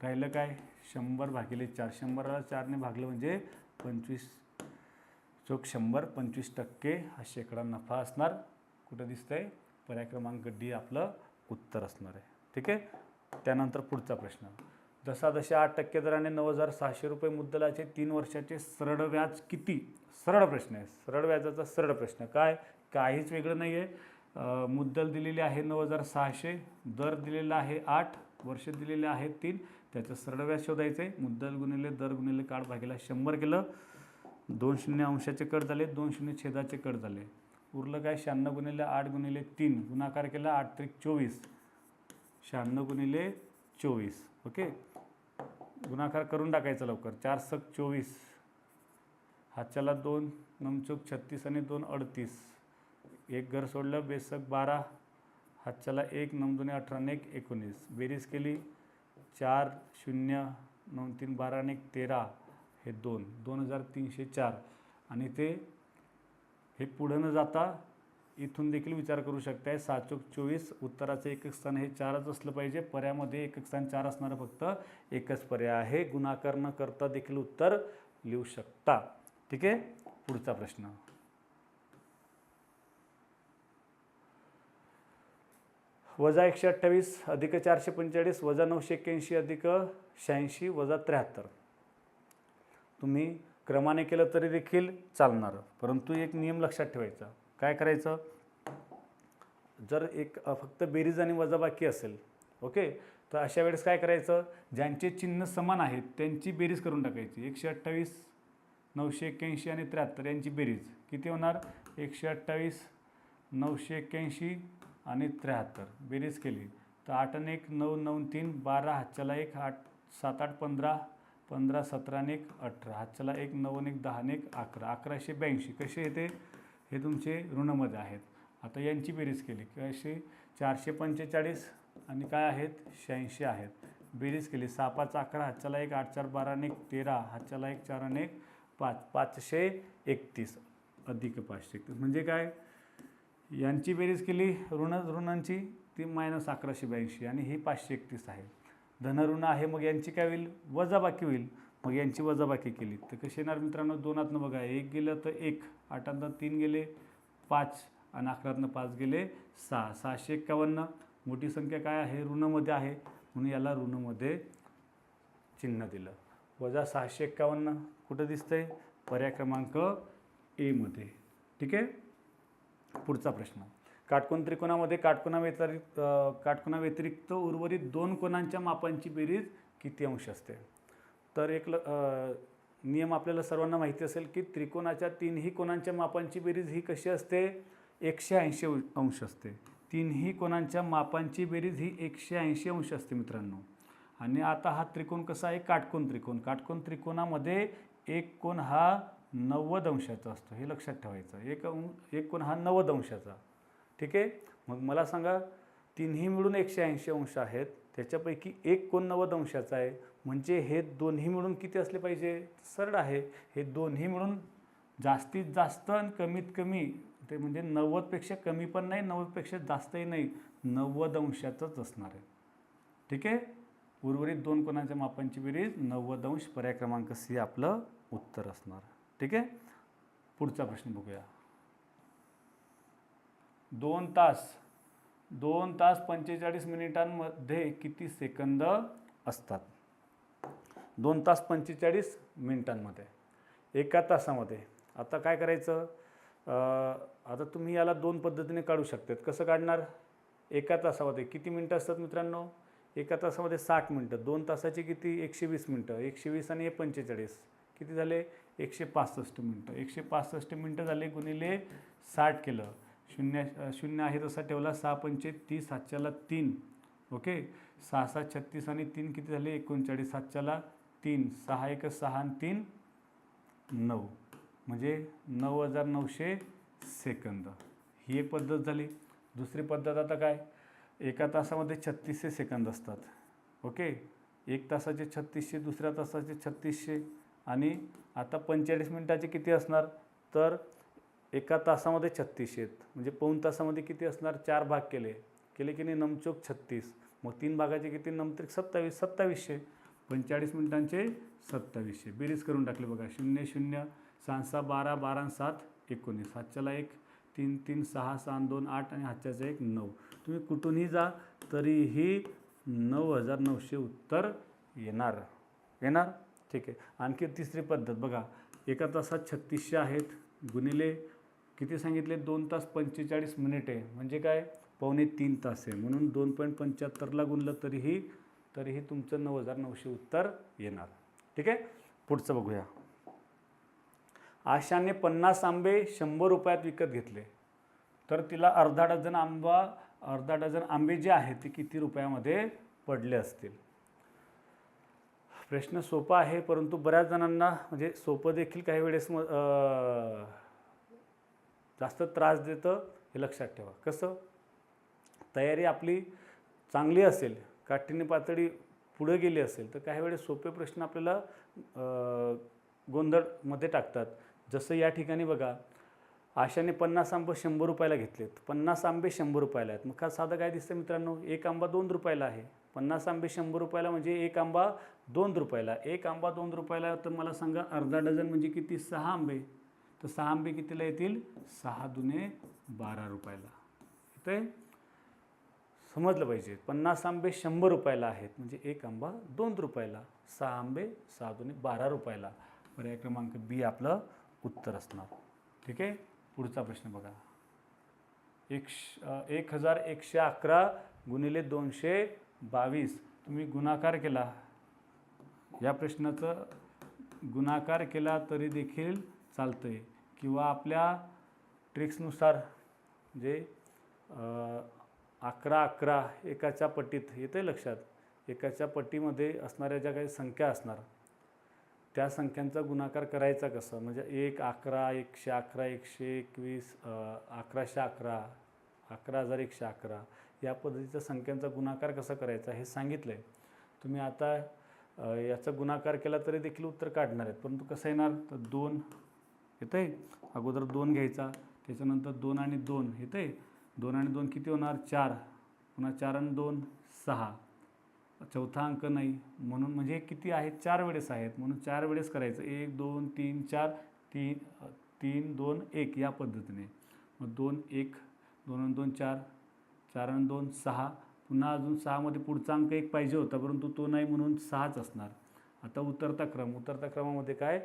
राहिलं काय 100 भागिले 4, 100ला 4ने भागलं म्हणजे 25 चौक 100, 25% हा शेकडा नफा असणार. कुठं दिसतंय, पर्याय क्रमांक डी आपलं उत्तर असणार आहे. ठीक आहे. त्यानंतर पुढचा प्रश्न, जसा 8% दराने 9600 रुपये मुद्दलाचे 3 वर्षाचे सरळ व्याज किती. सरळ प्रश्न आहे, सरळ व्याजाचा सरळ प्रश्न. काय, काहीच वेगळं नाही आहे. मुद्दल दिलेली आहे 9600, दर दिलेला आहे 8, वर्ष दिलेले आहेत 3, त्याचं सरळ व्याज शोधायचं आहे. मुद्दल गुणिले दर गुणिले काळ भागिला 100 केलं, 2 शून्य अंशाचे कट झाले, 2 शून्य छेदाचे कट झाले, उरलं काय 96 गुणिले 8 गुणिले 3, गुणाकार केला 8 त्रिक 24, 96 गुणिले 24. ओके, गुणाकार करून टाकायचा लवकर. 4 सक 24, हातच्याला 2, 9 चौक 36 आणि 2 38, एक घर सोडलं, बेसक 12, हातच्याला 1, 9 2 18 आणि 1 19, बेरीज केली 4 0 9 3 12 आणि 1 13, हे 2, 2304. आणि ते हे पुढं न जाता इथून देखील विचार करू शकताय. 7 चौक 24, उत्तराचं एकक स्थान हे 4च असलं पाहिजे. पर्यामध्ये एकक स्थान 4 असणारं फक्त एकच पर्याय आहे. गुणाकार न करता देखील उत्तर लिहू शकता. ठीक आहे. पुढचा प्रश्न, वजा 128 अधिक 445 वजा 981 अधिक 86 वजा 73. तुम्ही क्रमाने केलं तरी देखील चालणार, परंतु एक नियम लक्षात ठेवायचा. काय करायचं, जर एक फक्त बेरीज आणि वजाबाकी असेल, ओके, तर अशा वेळेस काय करायचं, ज्यांचे चिन्ह समान आहेत त्यांची बेरीज करून टाकायची. 128 981 आणि 73 यांची बेरीज किती होणार, 128 981 आणि 73, बेरीज केली तर 8 आणि 1 9 9 3 12, हातच्याला 1 8 7 8 15 15 17 आणि 1 18, हातच्याला 1 9 आणि 1 10 आणि 1 11, 1182. कसे येते, हे तुमचे ऋणमध्ये आहेत. आता यांची बेरीज केली कशी, 445 आणि काय आहेत 86 आहेत, बेरीज केली 6 5 11, हातच्याला 1 8 4 12 आणि 1 13, हातच्याला 1 4 आणि 1 5, 531 अधिक 531 म्हणजे काय, यांची बेरीज केली ऋणांची ती -1182 आणि ही 531 आहे. धनऋण आहे, मग यांची काय होईल, वजाबाकी होईल. मग यांची वजाबाकी केली तर कशी येणार मित्रांनो, 2तनं बघा, 1 गेलं तर 1, 8तनं 3 गेले 5 आणि 11तनं 5 गेले 6, 651. मोठी संख्या काय आहे, ऋणामध्ये आहे, म्हणून याला ऋणामध्ये चिन्ह दिलं. वजा 651 कुठं दिसतंय, पर्याय क्रमांक ए मध्ये. ठीक आहे. पुढचा प्रश्न, काटकोन त्रिकोणामध्ये काटकोनाव्यतिरिक्त उर्वरित 2 कोनांच्या मापांची बेरीज किती अंश असते. तर एक नियम आपल्याला सर्वांना माहिती असेल की त्रिकोणाच्या 3ही कोनांच्या मापांची बेरीज ही कशी असते, 180 अंश असते. 3ही कोनांच्या मापांची बेरीज ही 180 अंश असते मित्रांनो. आणि आता हा त्रिकोण कसा आहे, काटकोन त्रिकोण. काटकोन त्रिकोणामध्ये एक कोन हा 90 अंशाचा असतो, हे लक्षात ठेवायचं. एक कोन हा 90 अंशाचा. ठीक आहे. मग मला सांगा, 3ही मिळून 180 अंश आहेत, त्याच्यापैकी एक कोन 90 अंशाचा आहे, म्हणजे हे दोन्ही मिळून किती असले पाहिजे, सरळ आहे, हे दोन्ही मिळून जास्तीत जास्त आणि कमीत कमी, ते म्हणजे 90पेक्षा कमी पण नाही 90पेक्षा जास्तही नाही, 90 अंशाचंच असणार आहे. ठीक आहे. उर्वरित 2 कोनांच्या मापांची बेरीज 90 अंश, पर्याय क्रमांक सी आपलं उत्तर असणार. ठीक आहे. पुढचा प्रश्न बघूया. 2 तास 45 मिनिटांमध्ये किती सेकंद असतात. 2 तास 45 मिनिटांमध्ये, एका तासामध्ये. आता काय करायचं, आता तुम्ही याला 2 पद्धतीने काढू शकतात. कसं काढणार, एका तासामध्ये किती मिनटं असतात मित्रांनो, एका तासामध्ये 60 मिनटं. 2 तासाची किती, 120 मिनटं. 120 आणि 45 किती झाले, 165 मिनटं. 165 मिनटं झाले, गुणिले 60 केलं, शून्य आहे तसा ठेवला, 6 पंचे 30, हातच्याला 3. ओके, 6 6 36 आणि 3 किती झाले 39, हातच्याला 3, 6 1 6 आणि 3 9 म्हणजे 9,900 सेकंद. ही एक पद्धत झाली. दुसरी पद्धत आता काय, एका तासामध्ये 3600 सेकंद असतात. ओके, एक तासाचे 3600, दुसऱ्या तासाचे 3600 आणि आता 45 मिनिटाचे किती असणार, तर एका तासामध्ये 3600 आहेत म्हणजे पाऊण तासामध्ये किती असणार, 4 भाग केले की नाही, नमचोक 36, मग 3 भागाचे किती, नमत्रिक 27, 2700. 45 मिनिटांचे 2700 बेरीज करून टाकले बघा. 0 0 6 6 12 12 7 19, हातच्याला 1 3 3 6 6 2 8 आणि हातच्याचा 1 9. तुम्ही कुठूनही जा तरीही 9,900 उत्तर येणार. ठीक आहे. आणखी तिसरी पद्धत बघा, एका तासात 3600 आहेत गुणिले किती सांगितले, 2 तास 45 मिनिटे म्हणजे काय, पावणे 3 तास आहे, म्हणून 2.75ला गुणलं तरीही तुमचं 9,900 उत्तर येणार. ठीक आहे. पुढचं बघूया. आशाने 50 आंबे 100 रुपयात विकत घेतले, तर तिला अर्धा डझन आंबे जे आहेत ते किती रुपयामध्ये पडले असतील. प्रश्न सोपा आहे, परंतु बऱ्याच जणांना म्हणजे सोपं देखील काही वेळेस जास्त त्रास देतं, हे लक्षात ठेवा. कसं, तयारी आपली चांगली असेल, काठिण्य पातळी पुढे गेली असेल, तर काही वेळेस सोपे प्रश्न आपल्याला गोंधळमध्ये टाकतात. जसं या ठिकाणी बघा, आशाने 50 आंबे 100 रुपयाला घेतलेत. 50 आंबे 100 रुपयाला आहेत. मग का साधं काय दिसतं मित्रांनो, एक आंबा 2 रुपयाला आहे. 50 आंबे 100 रुपयाला म्हणजे एक आंबा 2 रुपयाला. एक आंबा 2 रुपयाला, तर मला सांगा अर्धा डझन म्हणजे किती, 6 आंबे. तर 6 आंबे कितीला येतील, 6 दुने 12 रुपयाला. इथे समजलं पाहिजे. 50 आंबे 100 रुपयाला आहेत म्हणजे एक आंबा 2 रुपयाला. 6 आंबे 6 दुने 12 रुपयाला. पर्याय क्रमांक बी आपलं उत्तर असणार. ठीक आहे. पुढचा प्रश्न बघा. 1111 गुणिले 222 तुम्ही गुणाकार केला, या प्रश्नाचं गुणाकार केला तरी देखील चालतंय, किंवा आपल्या ट्रिक्सनुसार म्हणजे 11 एकाच्या पट्टीत येते लक्षात, एकाच्या पट्टीमध्ये असणाऱ्या ज्या काही संख्या असणार त्या संख्यांचा गुणाकार करायचा कसं, म्हणजे 1 11 111 121 1111 11,111 या पद्धतीच्या संख्यांचा गुणाकार कसा करायचा हे सांगितलं आहे. तुम्ही आता याचा गुणाकार केला तरी देखील उत्तर काढणार आहेत, परंतु कसं येणार, तर 2 येतं आहे, अगोदर 2 घ्यायचा, त्याच्यानंतर 2 आणि 2 येतं आहे, 2 आणि 2 किती होणार, 4, पुन्हा 4 आणि 2 6, चौथा अंक नाही म्हणून म्हणजे किती आहेत, 4 वेळेस आहेत म्हणून 4 वेळेस करायचं. 1 2 3 4 3 2 1 या पद्धतीने. मग 2 1 2 आणि 2 4 4 आणि 2 6, पुन्हा अजून 6 मध्ये पुढचा अंक 1 पाहिजे होता परंतु तो नाही म्हणून 6च असणार. आता उतरता क्रमामध्ये काय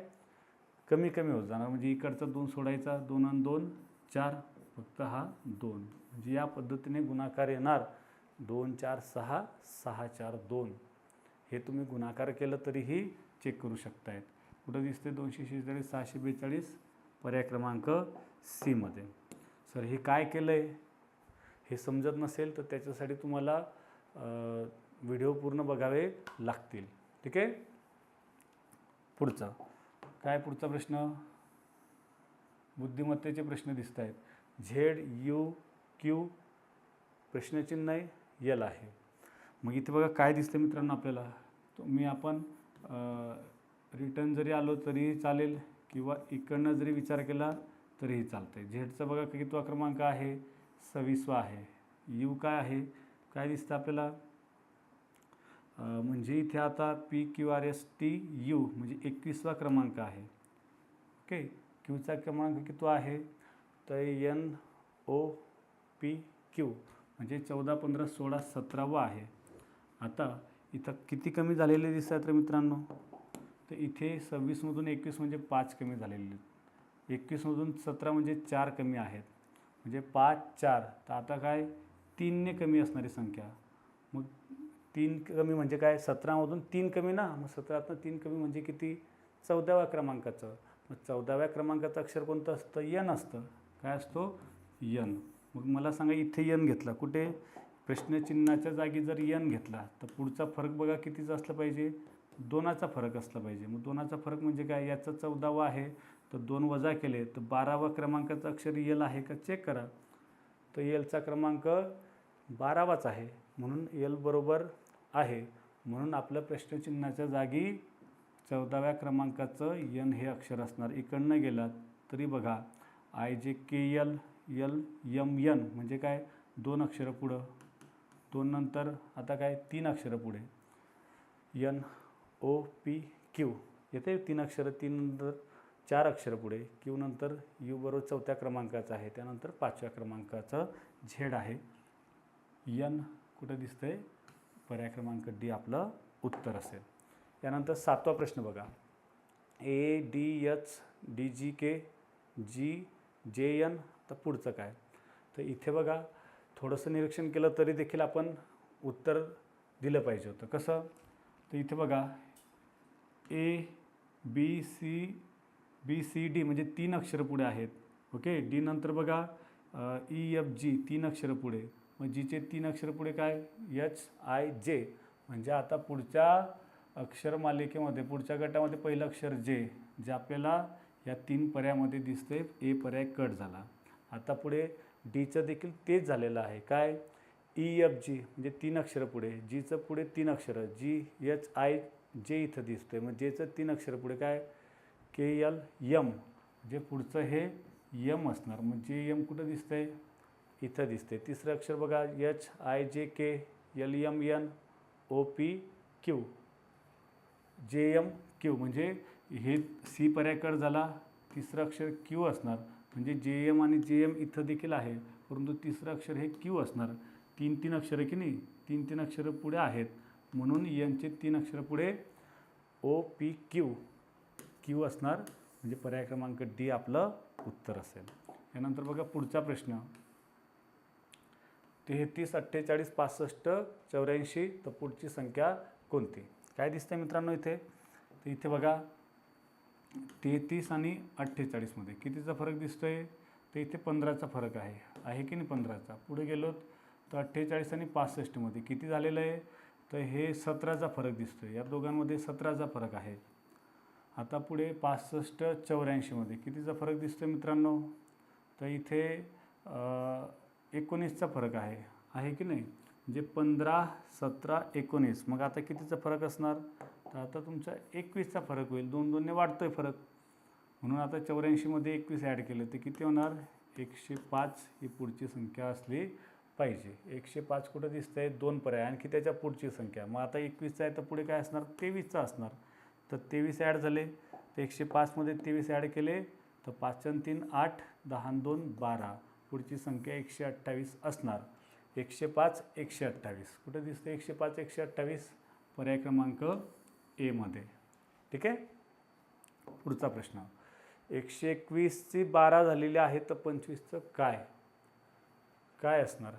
कमी होत जाणार, म्हणजे इकडचा 2 सोडायचा, 2 आणि 2 4, फक्त हा 2, म्हणजे या पद्धतीने गुणाकार येणार. 2 4 6 6 4 2 हे तुम्ही गुणाकार केलं तरीही चेक करू शकतायत. कुठं दिसते 246 642, पर्याय क्रमांक सी मध्ये. सर हे काय केलं आहे हे समजत नसेल तर त्याच्यासाठी तुम्हाला व्हिडिओ पूर्ण बघावे लागतील. ठीक आहे. पुढचा प्रश्न, बुद्धिमत्तेचे प्रश्न दिसत आहेत. ZUQ प्रश्नचिन्ह आहे, यल आहे. मग इथे बघा काय दिसतं मित्रांनो आपल्याला, आपण रिटर्न जरी आलो तरीही चालेल किंवा इकडनं जरी विचार केला तरीही चालतंय. झेडचा बघा कितवा क्रमांक आहे, 26वा आहे. यू काय आहे, काय दिसतं आपल्याला, म्हणजे इथे आता PQRSTU म्हणजे 21वा क्रमांक आहे. ओके. क्यूचा क्रमांक कितवा आहे, तर NOPQ म्हणजे 14 15 16 17वा आहे. आता इथं किती कमी झालेले दिसतात तर मित्रांनो, तर इथे 26मधून 21 म्हणजे 5 कमी झालेले, 21मधून 17 म्हणजे 4 कमी आहेत, म्हणजे 5 4, तर आता काय 3ने कमी असणारी संख्या. मग 3 कमी म्हणजे काय, 17मधून 3 कमी ना, मग 17तनं 3 कमी म्हणजे किती, 14व्या क्रमांकाचं. मग 14व्या क्रमांकाचं अक्षर कोणतं असतं, यन असतं. काय असतो, यन. मग मला सांगा इथे यन घेतला, कुठे प्रश्नचिन्हाच्या जागी जर यन घेतला तर पुढचा फरक बघा कितीचा असला पाहिजे, 2चा फरक असला पाहिजे. मग 2चा फरक म्हणजे काय, याचा 14वा आहे तर 2 वजा केले तर 12वा क्रमांकाचा अक्षर यल आहे का चेक करा. तर यलचा क्रमांक 12वाच आहे म्हणून यल बरोबर आहे. म्हणून आपलं प्रश्नचिन्हाच्या जागी 14व्या क्रमांकाचं यन हे अक्षर असणार. इकडनं गेलात तरी बघा IJKL यल यम यन म्हणजे काय 2 अक्षरं पुढं, 2 नंतर आता काय 3 अक्षरं पुढे NOPQ येते 3 अक्षरं, 3 नंतर 4 अक्षरं पुढे क्यू नंतर यू बरोबर 4थ्या क्रमांकाचं आहे, त्यानंतर 5व्या क्रमांकाचं झेड आहे. यन कुठं दिसतंय, पर्याय क्रमांक डी आपलं उत्तर असेल. यानंतर 7वा प्रश्न बघा. ADHDGK GJN तर पुढचं काय. तर इथे बघा थोडंसं निरीक्षण केलं तरी देखील आपण उत्तर दिलं पाहिजे होतं. कसं, तर इथे बघा ABCD म्हणजे 3 अक्षरं पुढे आहेत. ओके, डी नंतर बघा EFG 3 अक्षरं पुढे, मग जीचे 3 अक्षरं पुढे काय HIJ म्हणजे आता पुढच्या अक्षरमालिकेमध्ये पुढच्या गटामध्ये पहिलं अक्षर जे आपल्याला या 3 पर्यायामध्ये दिसते. ए पर्याय कट झाला. आता पुढे डीचं देखील तेच झालेलं आहे. काय EFG म्हणजे 3 अक्षरं पुढे, जीचं पुढे 3 अक्षरं GHIJ इथं दिसतंय. मग जेचं 3 अक्षरं पुढे काय KLM जे पुढचं हे यम असणार. मग JM कुठं दिसतंय, इथं दिसते. तिसरं अक्षर बघा HIJK LMN OPQ JMQ म्हणजे हे सी पर्याय कट झाला. तिसरं अक्षर क्यू असणार म्हणजे JM आणि JM इथं देखील आहे, परंतु तिसरं अक्षर हे क्यू असणार. 3 अक्षरं की नाही, 3 अक्षरं पुढे आहेत म्हणून यांचे 3 अक्षरं पुढे OPQ क्यू असणार म्हणजे पर्याय क्रमांक डी आपलं उत्तर असेल. यानंतर बघा पुढचा प्रश्न 33 48 65 84 तर पुढची संख्या कोणती. काय दिसतंय मित्रांनो इथे, तर इथे बघा 33 आणि 48 मध्ये कितीचा फरक दिसतोय, तर इथे 15चा फरक आहे की नाही 15चा. पुढे गेलो तर 48 आणि 65 मध्ये किती झालेलं आहे, तर हे 17चा फरक दिसतोय. या दोघांमध्ये 17चा फरक आहे. आता पुढे 65 84 मध्ये कितीचा फरक दिसतोय मित्रांनो, तर इथे 19चा फरक आहे की नाही. म्हणजे 15 17 19 मग आता कितीचा फरक असणार, तर आता तुमचा 21चा फरक होईल. 2 ने वाढतोय फरक म्हणून आता 84 मध्ये 21 ॲड केलं तर किती होणार 105 ही पुढची संख्या असली पाहिजे. 105 कुठं दिसतंय 2 पर्याय आणखी त्याच्या पुढची संख्या. मग आता 21चा आहे तर पुढे काय असणार 23चा असणार. तर 23 ॲड झाले तर 105 मध्ये 23 ॲड केले तर 5 आणि 3 8 10 आणि 2 12 पुढची संख्या 128 असणार. 105 128 कुठं दिसते 105 128 पर्याय क्रमांक ए मध्ये. ठीक आहे. पुढचा प्रश्न 121ची 12 झालेली आहे तर 25चं काय असणार.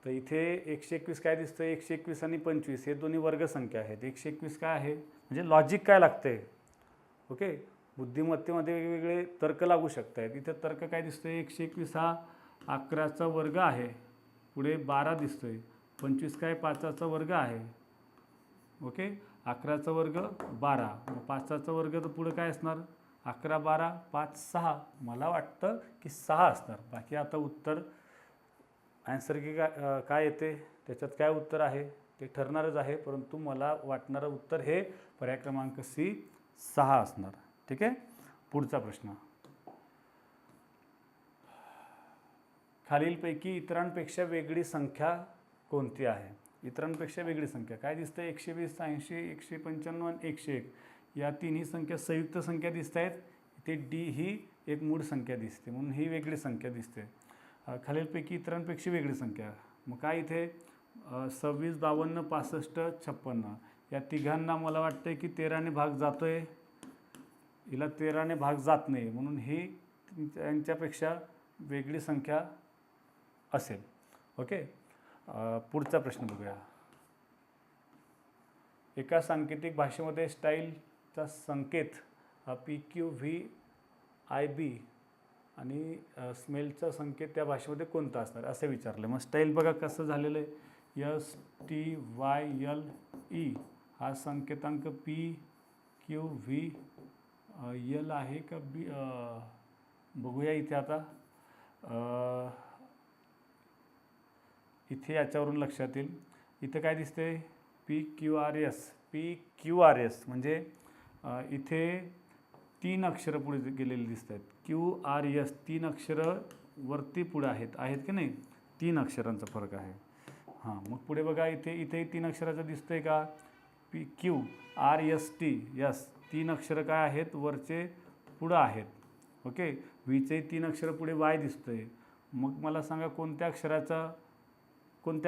तर इथे 121 काय दिसतं 121 आणि 25 हे दोन्ही वर्गसंख्या आहेत. 121 काय आहे म्हणजे लॉजिक काय लागते. ओके, बुद्धिमत्तेमध्ये वेगवेगळे तर्क लागू शकत आहेत. इथे तर्क काय दिसतोय 121 हा 11चा वर्ग आहे, पुढे 12 दिसतोय. 25 काय 5चा वर्ग आहे. ओके, 11चा वर्ग 12 मग 5चा वर्ग तर पुढे काय असणार 11 12 5 6 मला वाटतं की 6 असणार. बाकी आता उत्तर आन्सर की काय येते त्याच्यात काय उत्तर आहे ते ठरणारच आहे, परंतु मला वाटणारं उत्तर हे पर्याय क्रमांक सी 6 असणार. ठीक आहे. पुढचा प्रश्न खालीलपैकी इतरांपेक्षा वेगळी संख्या कोणती आहे. इतरांपेक्षा वेगळी संख्या काय दिसतं 120 80 195 आणि 101 या तिन्ही संख्या संयुक्त संख्या दिसत आहेत. इथे डी ही एक मूळ संख्या दिसते म्हणून ही वेगळी संख्या दिसते. खालीलपैकी इतरांपेक्षा वेगळी संख्या मग काय इथे 26 52 65 56 या तिघांना मला वाटतं की 13ने भाग जातोय, हिला 13ने भाग जात नाही म्हणून ही त्यांच्यापेक्षा वेगळी संख्या असेल. ओके. पुढचा प्रश्न बघूया. एका सांकेतिक भाषेमध्ये स्टाईलचा संकेत PQVIB आणि स्मेलचा संकेत त्या भाषेमध्ये कोणता असणार असं विचारलं. मग स्टाईल बघा कसं झालेलं आहे STYLE हा संकेतांक पी क्यू व्ही यल आहे का बी, बघूया इथे आता. इथे याच्यावरून लक्षात येईल. इथं काय दिसते, P Q R S. P Q R S म्हणजे इथे 3 अक्षरं पुढे गेलेली दिसत आहेत. क्यू आर एस 3 अक्षरं वरती पुढे आहेत की नाही, 3 अक्षरांचा फरक आहे. हां, मग पुढे बघा, इथे 3 अक्षराचं दिसतंय का, P Q R S T yes 3 अक्षरं काय आहेत, वरचे पुढं आहेत. ओके, व्हीचे 3 अक्षरं पुढे वाय दिसतंय. मग मला सांगा कोणत्या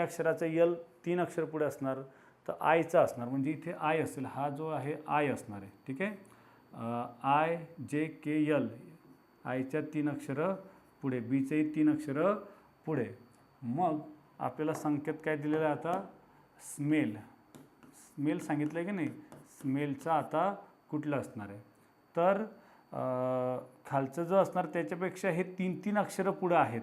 अक्षराचा यल 3 अक्षर पुढे असणार, तर आयचा असणार. म्हणजे इथे आय असेल, हा जो आहे आय असणार आहे. ठीक आहे, आय जे के यल आयच्या 3 अक्षरं पुढे, बीचेही 3 अक्षरं पुढे. मग आपल्याला संकेत काय दिलेला आहे आता, स्मेल सांगितलं आहे की नाही. स्मेलचा आता कुठलं असणार आहे, तर खालचं जो असणार त्याच्यापेक्षा हे 3 अक्षरं पुढं आहेत.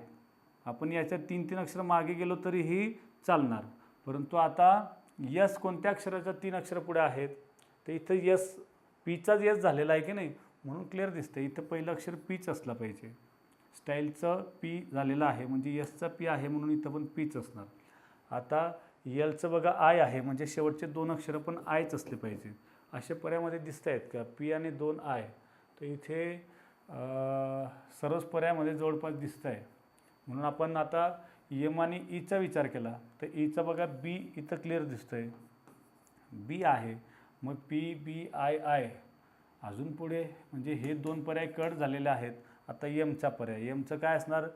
आपण याच्या 3 अक्षरं मागे गेलो तरीही चालणार. परंतु आता यस कोणत्या अक्षराच्या 3 अक्षरं पुढे आहेत, तर इथं यस पीचाच यस झालेला आहे की नाही, म्हणून क्लिअर दिसते. इथं पहिलं अक्षर पीच असलं पाहिजे. स्टाईलचं पी झालेलं आहे म्हणजे यसचा पी आहे म्हणून इथं पण पीच असणार. आता यलचं बघा आय आहे म्हणजे शेवटचे 2 अक्षरं पण आयच असले पाहिजे. अशा पर्यायामध्ये दिसत आहेत का, पी आणि 2 आय. तर इथे सर्वच पर्यायामध्ये जवळपास दिसत आहे. म्हणून आपण आता एम आणि ईचा विचार केला तर ईचा बघा बी इथं क्लिअर दिसतं आहे, बी आहे. मग पी बी आय आय अजून पुढे म्हणजे हे 2 पर्याय कट झालेले आहेत. आता एमचा पर्याय, एमचं काय असणार,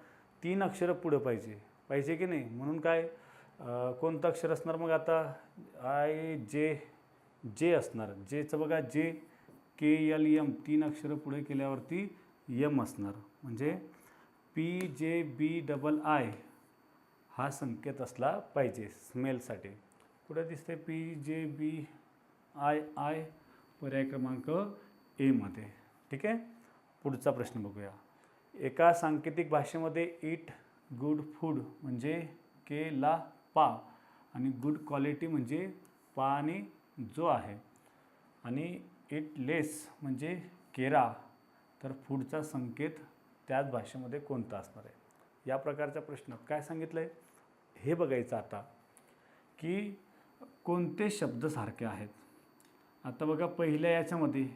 3 अक्षरं पुढं पाहिजे की नाही. म्हणून काय कोणतं अक्षर असणार मग आता, आय जे असणार. जेचं बघा जे के यल एम 3 अक्षरं पुढे केल्यावरती एम असणार. म्हणजे पी जे बी डबल आय हा संकेत असला पाहिजे स्मेलसाठी. पुढे दिसते पी जे बी आय आय पर्याय क्रमांक एमध्ये. ठीक आहे, पुढचा प्रश्न बघूया. एका सांकेतिक भाषेमध्ये इट गुड फूड म्हणजे के ला पा आणि गुड क्वालिटी म्हणजे पा आणि जो आहे, आणि इट लेस म्हणजे केरा, तर फूडचा संकेत त्याच भाषेमध्ये कोणता असणार आहे. या प्रकारच्या प्रश्नात काय सांगितलं आहे हे बघायचं आता, की कोणते शब्द सारखे आहेत. आता बघा पहिल्या याच्यामध्ये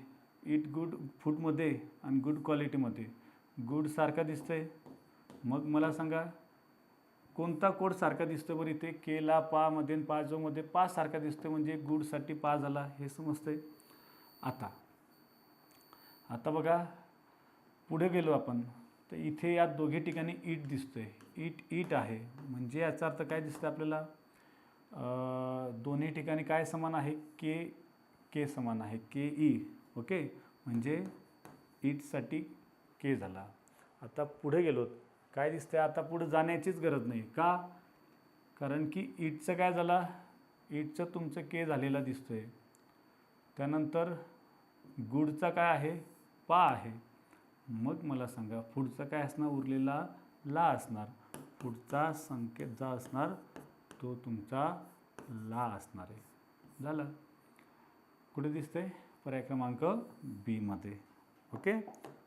इट गुड फूडमध्ये आणि गुड क्वालिटीमध्ये गुड सारखा दिसतं आहे. मग मला सांगा कोणता कोड सारखा दिसतो बरं, इथे के ला पा मध्ये पा जो मध्ये पा सारखा दिसतो म्हणजे गुडसाठी पा झाला हे समजतंय. आता बघा पुढे गेलो आपण तर इथे या दोघी ठिकाणी इट दिसतोय, इट आहे म्हणजे याचा अर्थ काय दिसतं आपल्याला, दोन्ही ठिकाणी काय समान आहे, के समान आहे, के ई. ओके, म्हणजे इटसाठी के झाला. आता पुढे गेलो काय दिसतंय, आता पुढे जाण्याचीच गरज नाही का, कारण की इटचं काय झाला, इटचं तुमचं के झालेला दिसतोय. त्यानंतर गुडचा काय आहे, पा आहे. मग मला सांगा पुढचा काय असणार, उरलेला ला असणार. पुढचा संकेत जा असणार तो तुमचा ला असणार आहे. झालं, कुठे दिसतंय, पर्याय क्रमांक बी मध्ये. ओके,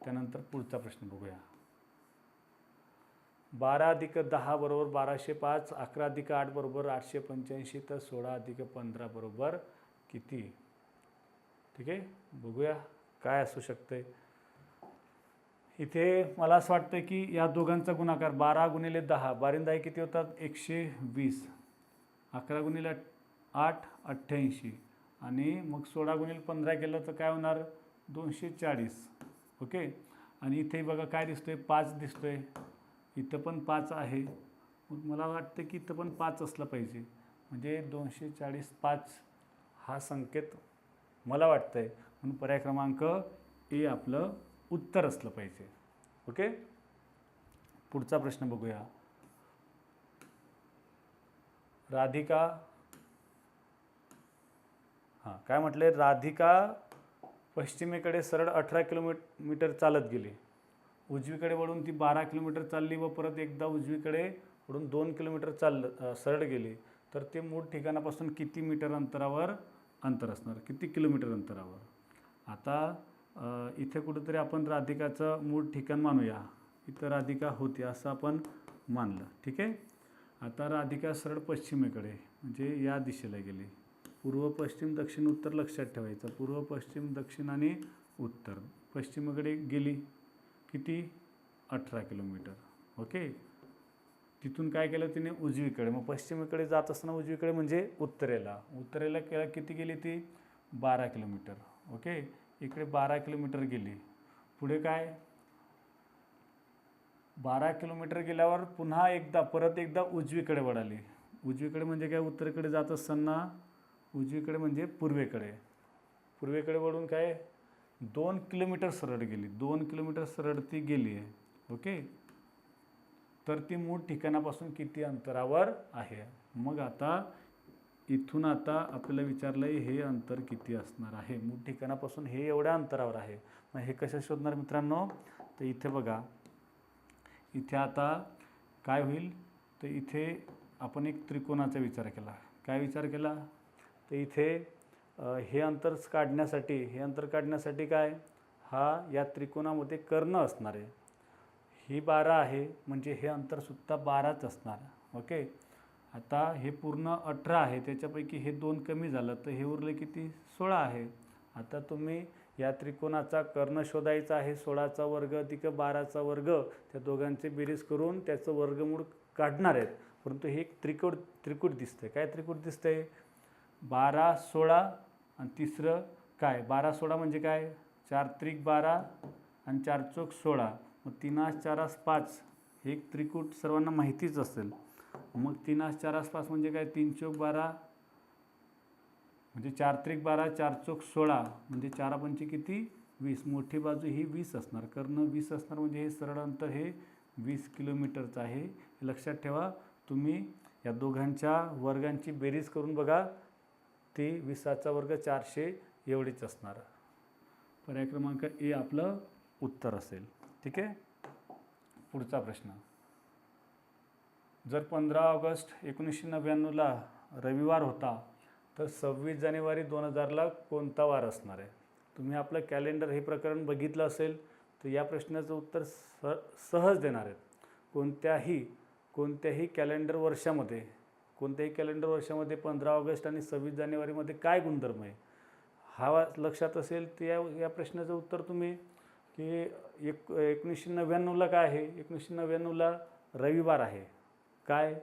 त्यानंतर पुढचा प्रश्न बघूया. 12 + 10 = 1205, 11 + 8 = 885, तर 16 + 15 बरोबर किती. ठीक आहे, बघूया काय असू शकते. इथे मला असं वाटतं की या दोघांचा गुणाकार 12 × 10 12 10 किती होतात 120, 11 × 8 88 आणि मग 16 × 15 केलं तर काय होणार 240. ओके, आणि इथे बघा काय दिसतोय 5 दिसतोय, इथं पण 5 आहे. मग मला वाटतं की इथं पण 5 असलं पाहिजे म्हणजे 240 5 हा संकेत मला वाटतंय. म्हणून पर्याय क्रमांक ए आपलं उत्तर असलं पाहिजे. ओके, पुढचा प्रश्न बघूया. राधिका, काय म्हटले, राधिका पश्चिमेकडे सरळ 18 किलोमीटर चालत गेली. उजवीकडे वळून ती 12 किलोमीटर चालली व परत एकदा उजवीकडे वळून 2 किलोमीटर सरळ गेली. तर ते मूळ ठिकाणापासून किती मीटर अंतरावर अंतर असणार, किती किलोमीटर अंतरावर. आता इथे कुठंतरी आपण राधिकाचं मूळ ठिकाण मानूया. इथं राधिका होती असं आपण मानलं, ठीक आहे. आता राधिका सरळ पश्चिमेकडे म्हणजे या दिशेला गेली. पूर्व पश्चिम दक्षिण उत्तर लक्षात ठेवायचं. पूर्व पश्चिम दक्षिण आणि उत्तर. पश्चिमेकडे गेली किती 18 किलोमीटर. ओके. तिथून काय केलं तिने उजवीकडे. मग पश्चिमेकडे जात असताना उजवीकडे म्हणजे उत्तरेला किती गेली ती 12 किलोमीटर. ओके. इकडे 12 किलोमीटर गेली. पुढे काय 12 किलोमीटर गेल्यावर पुन्हा परत एकदा उजवीकडे वळाली. उजवीकडे म्हणजे काय उत्तरेकडे जात असताना उजवीकडे म्हणजे पूर्वेकडे वळून काय 2 किलोमीटर सरळ गेली. 2 किलोमीटर सरळ ती गेली आहे. ओके. तर ती मूळ ठिकाणापासून किती अंतरावर आहे. मग आता इथून आता आपल्याला विचारलं आहे हे अंतर किती असणार आहे. मूळ ठिकाणापासून हे एवढ्या अंतरावर आहे. मग हे कसं शोधणार मित्रांनो. तर इथे बघा, इथे आता काय होईल. तर इथे आपण एक त्रिकोणाचा विचार केला. काय विचार केला. तर इथे हे अंतर काढण्यासाठी काय या त्रिकोणामध्ये कर्ण असणार आहे. ही 12 आहे म्हणजे हे अंतरसुद्धा 12च असणार. ओके. आता हे पूर्ण 18 आहे, त्याच्यापैकी हे 2 कमी झालं तर हे उरले किती 16 आहे. आता तुम्ही या त्रिकोणाचा कर्ण शोधायचा आहे. 16चा वर्ग अधिक 12चा वर्ग, त्या दोघांचे बेरीज करून त्याचं वर्गमूळ काढणार आहेत. परंतु हे एक त्रिकूट दिसतंय. काय त्रिकूट दिसतंय 12 16 आणि तिसरं काय 12 16 म्हणजे काय 4 त्रिक 12 आणि 4 चौक 16. मग 3 4 5 हे एक त्रिकूट सर्वांना माहितीच असेल. मग 3 4 5 म्हणजे काय 3 चौक 12 म्हणजे 4 त्रिक 12 4 चौक 16 म्हणजे 4 पंचे किती 20. मोठी बाजू ही 20 असणार. कर्ण 20 असणार म्हणजे हे सरळ अंतर हे 20 किलोमीटरचं आहे. हे लक्षात ठेवा. तुम्ही या दोघांच्या वर्गांची बेरीज करून बघा. ती 20चा वर्ग 400 एवढीच असणार. पर्याय क्रमांक ए आपलं उत्तर असेल. ठीक आहे. पुढचा प्रश्न. जर 15 ऑगस्ट 1999ला रविवार होता तर 26 जानेवारी 2000ला कोणता वार असणार आहे. तुम्ही आपलं कॅलेंडर हे प्रकरण बघितलं असेल तर या प्रश्नाचं उत्तर सहज देणार आहेत. कोणत्याही कॅलेंडर वर्षामध्ये 15 ऑगस्ट आणि 26 जानेवारीमध्ये काय गुणधर्म आहे हा लक्षात असेल तर या प्रश्नाचं उत्तर तुम्ही की 1999ला काय आहे. 1999ला रविवार आहे. काय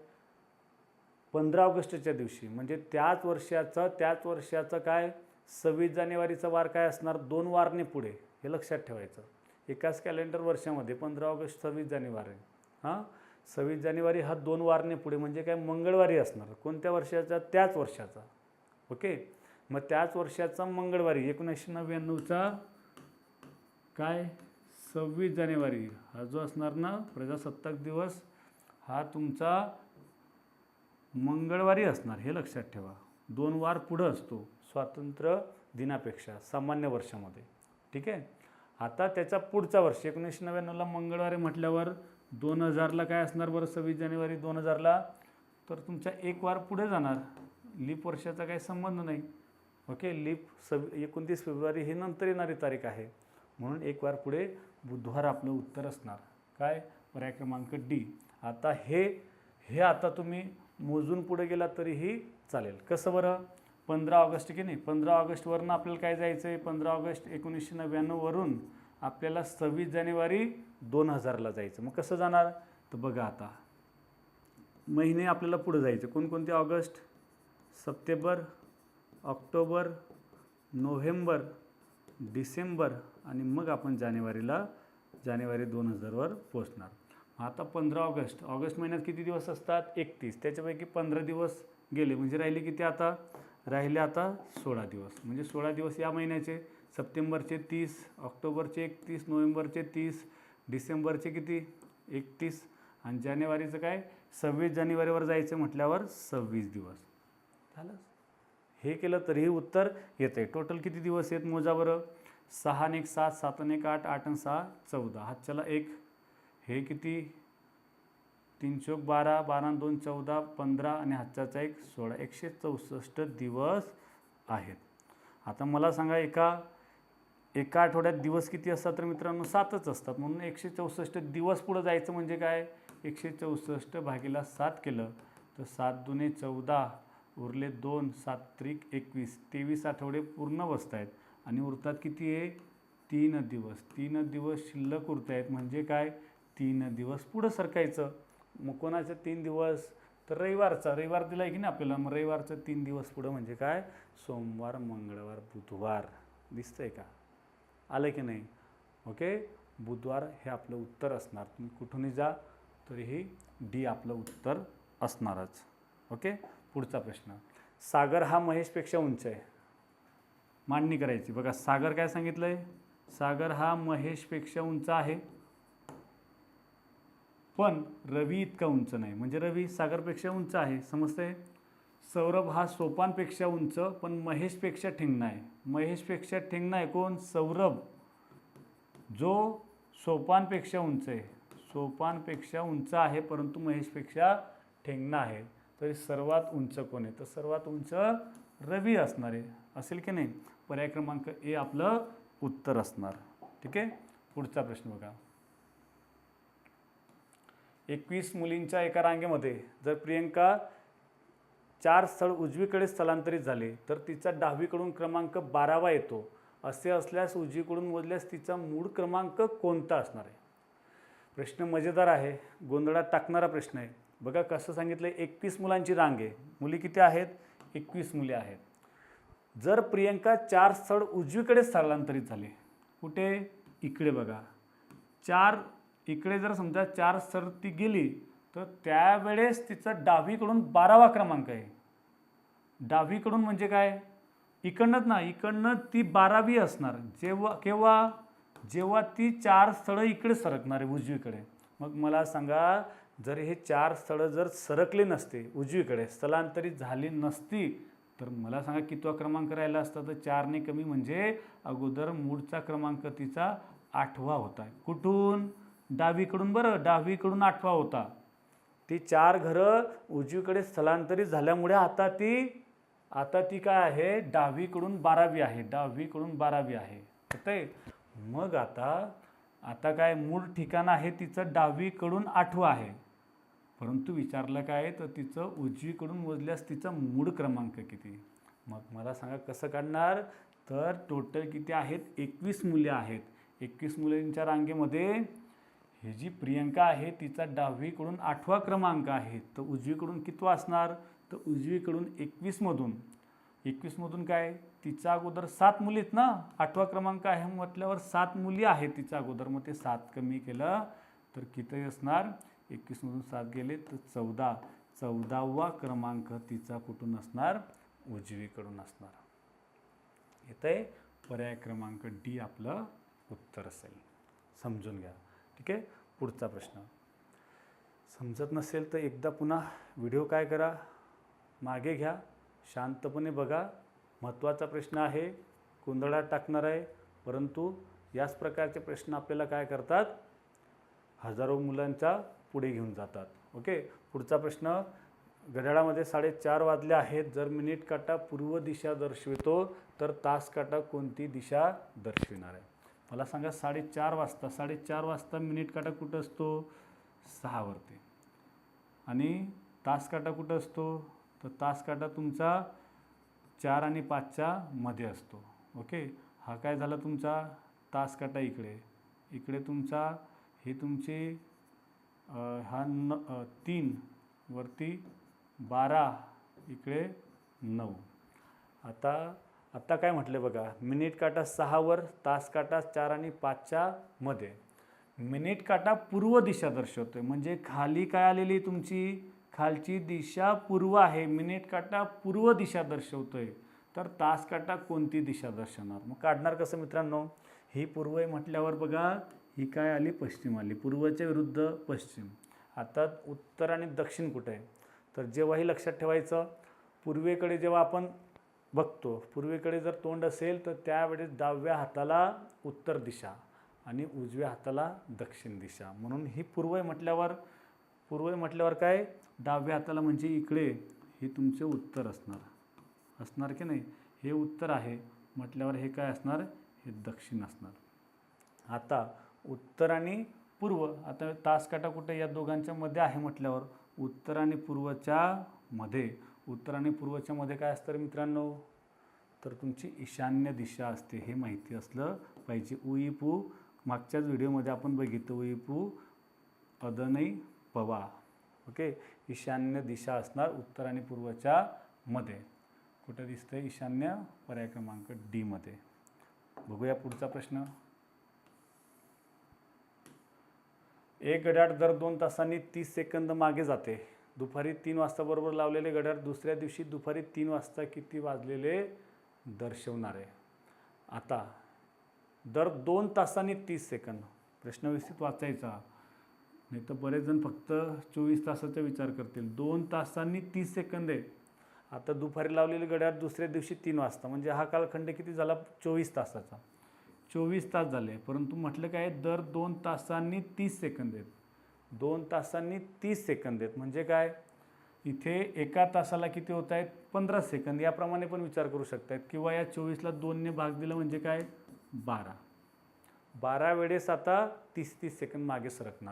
15 ऑगस्टच्या दिवशी म्हणजे त्याच वर्षाचा काय 26 जानेवारीचा वार काय असणार 2 वारने पुढे. हे लक्षात ठेवायचं. एकाच कॅलेंडर वर्षामध्ये 15 ऑगस्ट 26 जानेवारी 26 जानेवारी हा 2 वारने पुढे म्हणजे काय मंगळवारी असणार. कोणत्या वर्षाचा त्याच वर्षाचा. ओके. मग त्याच वर्षाचा मंगळवारी 1999चा काय 26 जानेवारी हा जो असणार ना प्रजासत्ताक दिवस हा तुमचा मंगळवारी असणार. हे लक्षात ठेवा. 2 वार पुढं असतो स्वातंत्र्य दिनापेक्षा सामान्य वर्षामध्ये. ठीक आहे. आता त्याचा पुढचा वर्ष 1999ला मंगळवारी म्हटल्यावर 2000ला काय असणार बरं 26 जानेवारी 2000ला तर तुमचा 1 वार पुढे जाणार. लीप वर्षाचा काही संबंध नाही. ओके. लीप 29 फेब्रुवारी ही नंतर येणारी तारीख आहे म्हणून 1 वार पुढे बुधवार आपलं उत्तर असणार. काय पर्याय क्रमांक डी. आता हे आता तुम्ही मोजून पुढे गेला तरीही चालेल. कसं बरं 15 ऑगस्ट की नाही 15 ऑगस्टवरून आपल्याला काय जायचं आहे 15 ऑगस्ट 1999 वरून आपल्याला 26 जानेवारी 2000ला जायचं. मग कसं जाणार तर बघा आता महिने आपल्याला पुढे जायचे. कोणकोणते August September October November December आणि मग आपण जानेवारी 2000वर पोचणार. आता 15 ऑगस्ट महिन्यात किती दिवस असतात 31. त्याच्यापैकी 15 दिवस गेले म्हणजे राहिले किती आता 16 दिवस. म्हणजे 16 दिवस या महिन्याचे. सप्टेंबरचे 30 ऑक्टोबरचे 31 नोव्हेंबरचे 30 डिसेंबरचे किती 31 आणि जानेवारीचं काय 26 जानेवारीवर जायचं म्हटल्यावर 26 दिवस झालं. हे केलं तरीही उत्तर येतं आहे. टोटल किती दिवस आहेत मोजा बरं 6 आणि 1 7 7 आणि 1 8 8 आणि 6 14 हातच्याला 1 हे किती 3 चौक 12 12 आणि 2 14 15 आणि हातच्याचा 1 16 164 दिवस आहेत. आता मला सांगा एका आठवड्यात दिवस किती असतात? तर मित्रांनो 7च असतात. म्हणून 164 दिवस पुढं जायचं म्हणजे काय? 164 भागीला 7 केलं तर 7 दुने 14, उरले 2, 7 त्रिक 21, 23 आठवडे पूर्ण बसत आहेत. आणि उरतात किती आहे? 3 दिवस. 3 दिवस शिल्लक उरत आहेत म्हणजे काय? 3 दिवस पुढं सरकायचं. मग कोणाचे 3 दिवस? तर रविवार दिला आहे की नाही आपल्याला. मग रविवारचं 3 दिवस पुढं म्हणजे काय? सोमवार, मंगळवार, बुधवार. दिसतंय का? आलं की नाही? ओके, बुधवार हे आपलं उत्तर असणार. तुम्ही कुठूनही जा तरीही डी आपलं उत्तर असणारच. ओके, पुढचा प्रश्न. सागर हा महेशपेक्षा उंच आहे. मांडणी करायची. बघा सागर काय सांगितलं आहे? सागर हा महेशपेक्षा उंच आहे पण रवी इतका उंच नाही. म्हणजे रवी सागरपेक्षा उंच आहे, समजतंय? सौरभ हा सोपानपेक्षा उंच पण महेशपेक्षा ठेंगणा आहे. महेशपेक्षा ठेंगणा आहे कोण? सौरभ, जो सोपानपेक्षा उंच आहे. सोपानपेक्षा उंच आहे परंतु महेशपेक्षा ठेंगणा आहे. तर सर्वात उंच कोण आहे? तर सर्वात उंच रवी असणार आहे. असेल की नाही? पर्याय क्रमांक ए आपलं उत्तर असणार. ठीक आहे, पुढचा प्रश्न बघा. 21 मुलींच्या एका रांगेमध्ये जर प्रियंका 4 स्थळ उजवीकडे स्थलांतरित झाले तर तिचा डावीकडून क्रमांक 12वा येतो. असे असल्यास उजवीकडून मोजल्यास तिचा मूळ क्रमांक कोणता असणार आहे? प्रश्न मजेदार आहे, गोंधळात टाकणारा प्रश्न आहे. बघा कसं सांगितलं. 21 मुलांची रांग आहे. मुली किती आहेत? 21 मुली आहेत. जर प्रियंका 4 स्थळ उजवीकडे स्थलांतरित झाले, कुठे? इकडे बघा. 4 इकडे जर समजा 4 स्थळ ती गेली तर त्यावेळेस तिचा डावीकडून 12वा क्रमांक आहे. डावीकडून म्हणजे काय? इकडनंच ना, इकडनं ती 12वी असणार. जेव्हा ती 4 स्थळं इकडे सरकणार आहे उजवीकडे. मग मला सांगा, जर हे 4 स्थळं जर सरकले नसते उजवीकडे, स्थलांतरित झाली नसती तर मला सांगा कितवा क्रमांक राहिला असता? तर 4ने कमी म्हणजे अगोदर मूळचा क्रमांक तिचा 8वा होता. कुठून? डावीकडून. बरं, डावीकडून 8वा होता. ती 4 घरं उजवीकडे स्थलांतरित झाल्यामुळे आता ती काय आहे? डावीकडून 12वी आहे. डावीकडून 12वी आहे. कळतंय? मग आता काय मूळ ठिकाण आहे तिचं डावीकडून 8वा आहे. परंतु विचारलं काय? तर तिचं उजवीकडून मोजल्यास तिचा मूळ क्रमांक किती? मग मला सांगा कसं काढणार? तर टोटल किती आहेत? 21 मुले आहेत. 21 मुलींच्या रांगेमध्ये ही जी प्रियंका आहे तिचा डावीकडून 8वा क्रमांक आहे. तर उजवीकडून कितवा असणार? तर उजवीकडून 21 मधून काय? तिचा अगोदर 7 मुली आहेत ना. 8वा क्रमांक आहे म्हटल्यावर 7 मुली आहेत तिच्या अगोदर. मग ते 7 कमी केलं तर किती असणार? 21 मधून 7 गेले तर 14. 14वा क्रमांक तिचा कुठून असणार? उजवीकडून असणार. येतंय? पर्याय क्रमांक डी आपलं उत्तर असेल. समजून घ्या. ठीक आहे, पुढचा प्रश्न. समजत नसेल तर एकदा पुन्हा व्हिडिओ काय करा, मागे घ्या, शांतपणे बघा. महत्त्वाचा प्रश्न आहे, गोंधळात टाकणार आहे, परंतु याच प्रकारचे प्रश्न आपल्याला काय करतात? हजारो मुलांच्या पुढे घेऊन जातात. ओके, पुढचा प्रश्न. घड्याळामध्ये 4:30 वाजले आहेत. जर मिनिट काटा पूर्व दिशा दर्शवितो तर तास काटा कोणती दिशा दर्शविणार आहे? मला सांगा 4:30 वाजता मिनिट काटा कुठं असतो? 6 वरती. आणि तास काटा कुठं असतो? तर तास काटा तुमचा 4 आणि 5च्या मध्ये असतो. ओके, हा काय झाला तुमचा तास काटा इकडे तुमचा हे तुमची हा 3 वरती 12 इकडे 9. आता काय म्हटलं बघा, मिनिट काटा 6 वर, तास काटा 4 आणि 5च्या मध्ये. मिनिट काटा पूर्व दिशा दर्शवतोय म्हणजे खाली काय आलेली तुमची? खालची दिशा पूर्व आहे. मिनिट काटा पूर्व दिशा दर्शवतोय तर तास काटा कोणती दिशा दर्शवणार? मग काढणार कसं मित्रांनो? ही पूर्व आहे म्हटल्यावर बघा ही काय आली? पश्चिम आली. पूर्वच्या विरुद्ध पश्चिम. आता उत्तर आणि दक्षिण कुठे आहे? तर जेव्हाही लक्षात ठेवायचं, पूर्वेकडे जेव्हा आपण बघतो, पूर्वेकडे जर तोंड असेल तर त्यावेळेस डाव्या हाताला उत्तर दिशा आणि उजव्या हाताला दक्षिण दिशा. म्हणून ही पूर्व आहे म्हटल्यावर काय? डाव्या हाताला म्हणजे इकडे हे तुमचे उत्तर असणार की नाही? हे उत्तर आहे. म्हटल्यावर हे काय असणार, हे दक्षिण असणार. आता उत्तर आणि पूर्व, आता तास काटा कुठे या दोघांच्या मध्ये आहे म्हटल्यावर उत्तर आणि पूर्वच्या मध्ये, उत्तर आणि पूर्वच्या मध्ये काय असतं मित्रांनो, तर तुमची ईशान्य दिशा असते. हे माहिती असलं पाहिजे. उईपू मागच्याच व्हिडिओमध्ये आपण बघितलं, उईपू अदनई पवा. ओके, ईशान्य दिशा असणार उत्तर आणि पूर्वच्या मध्ये. कुठे दिसतंय ईशान्य, पर्याय क्रमांक डी मध्ये. बघूया पुढचा प्रश्न. एक घड्याळ दर 2 तासांनी 30 सेकंद मागे जाते. दुपारी 3 वाजता बरोबर लावलेले घड्याळ दुसऱ्या दिवशी दुपारी 3 वाजता किती वाजलेले दर्शवणारे. आता दर 2 तासांनी 30 सेकंद, प्रश्न व्यवस्थित वाचायचा, नाही तर बरेच जण फक्त 24 तासाचा विचार करतील. 2 तासांनी 30 सेकंद आहे. आता दुपारी लावलेले घड्याळ दुसऱ्या दिवशी 3 वाजता, म्हणजे हा कालखंड किती झाला, 24 तासाचा. 24 तास झाले, परंतु म्हटलं काय, दर 2 तासांनी 30 सेकंद आहेत. 2 तासांनी 30 सेकंद आहेत म्हणजे काय, इथे एका तासाला किती होत आहेत, 15 सेकंद. याप्रमाणे पण विचार करू शकतात. किंवा या 24ला 2ने भाग दिला म्हणजे काय, 12. 12 वेळेस आता 30-30 सेकंद मागे सरकणार.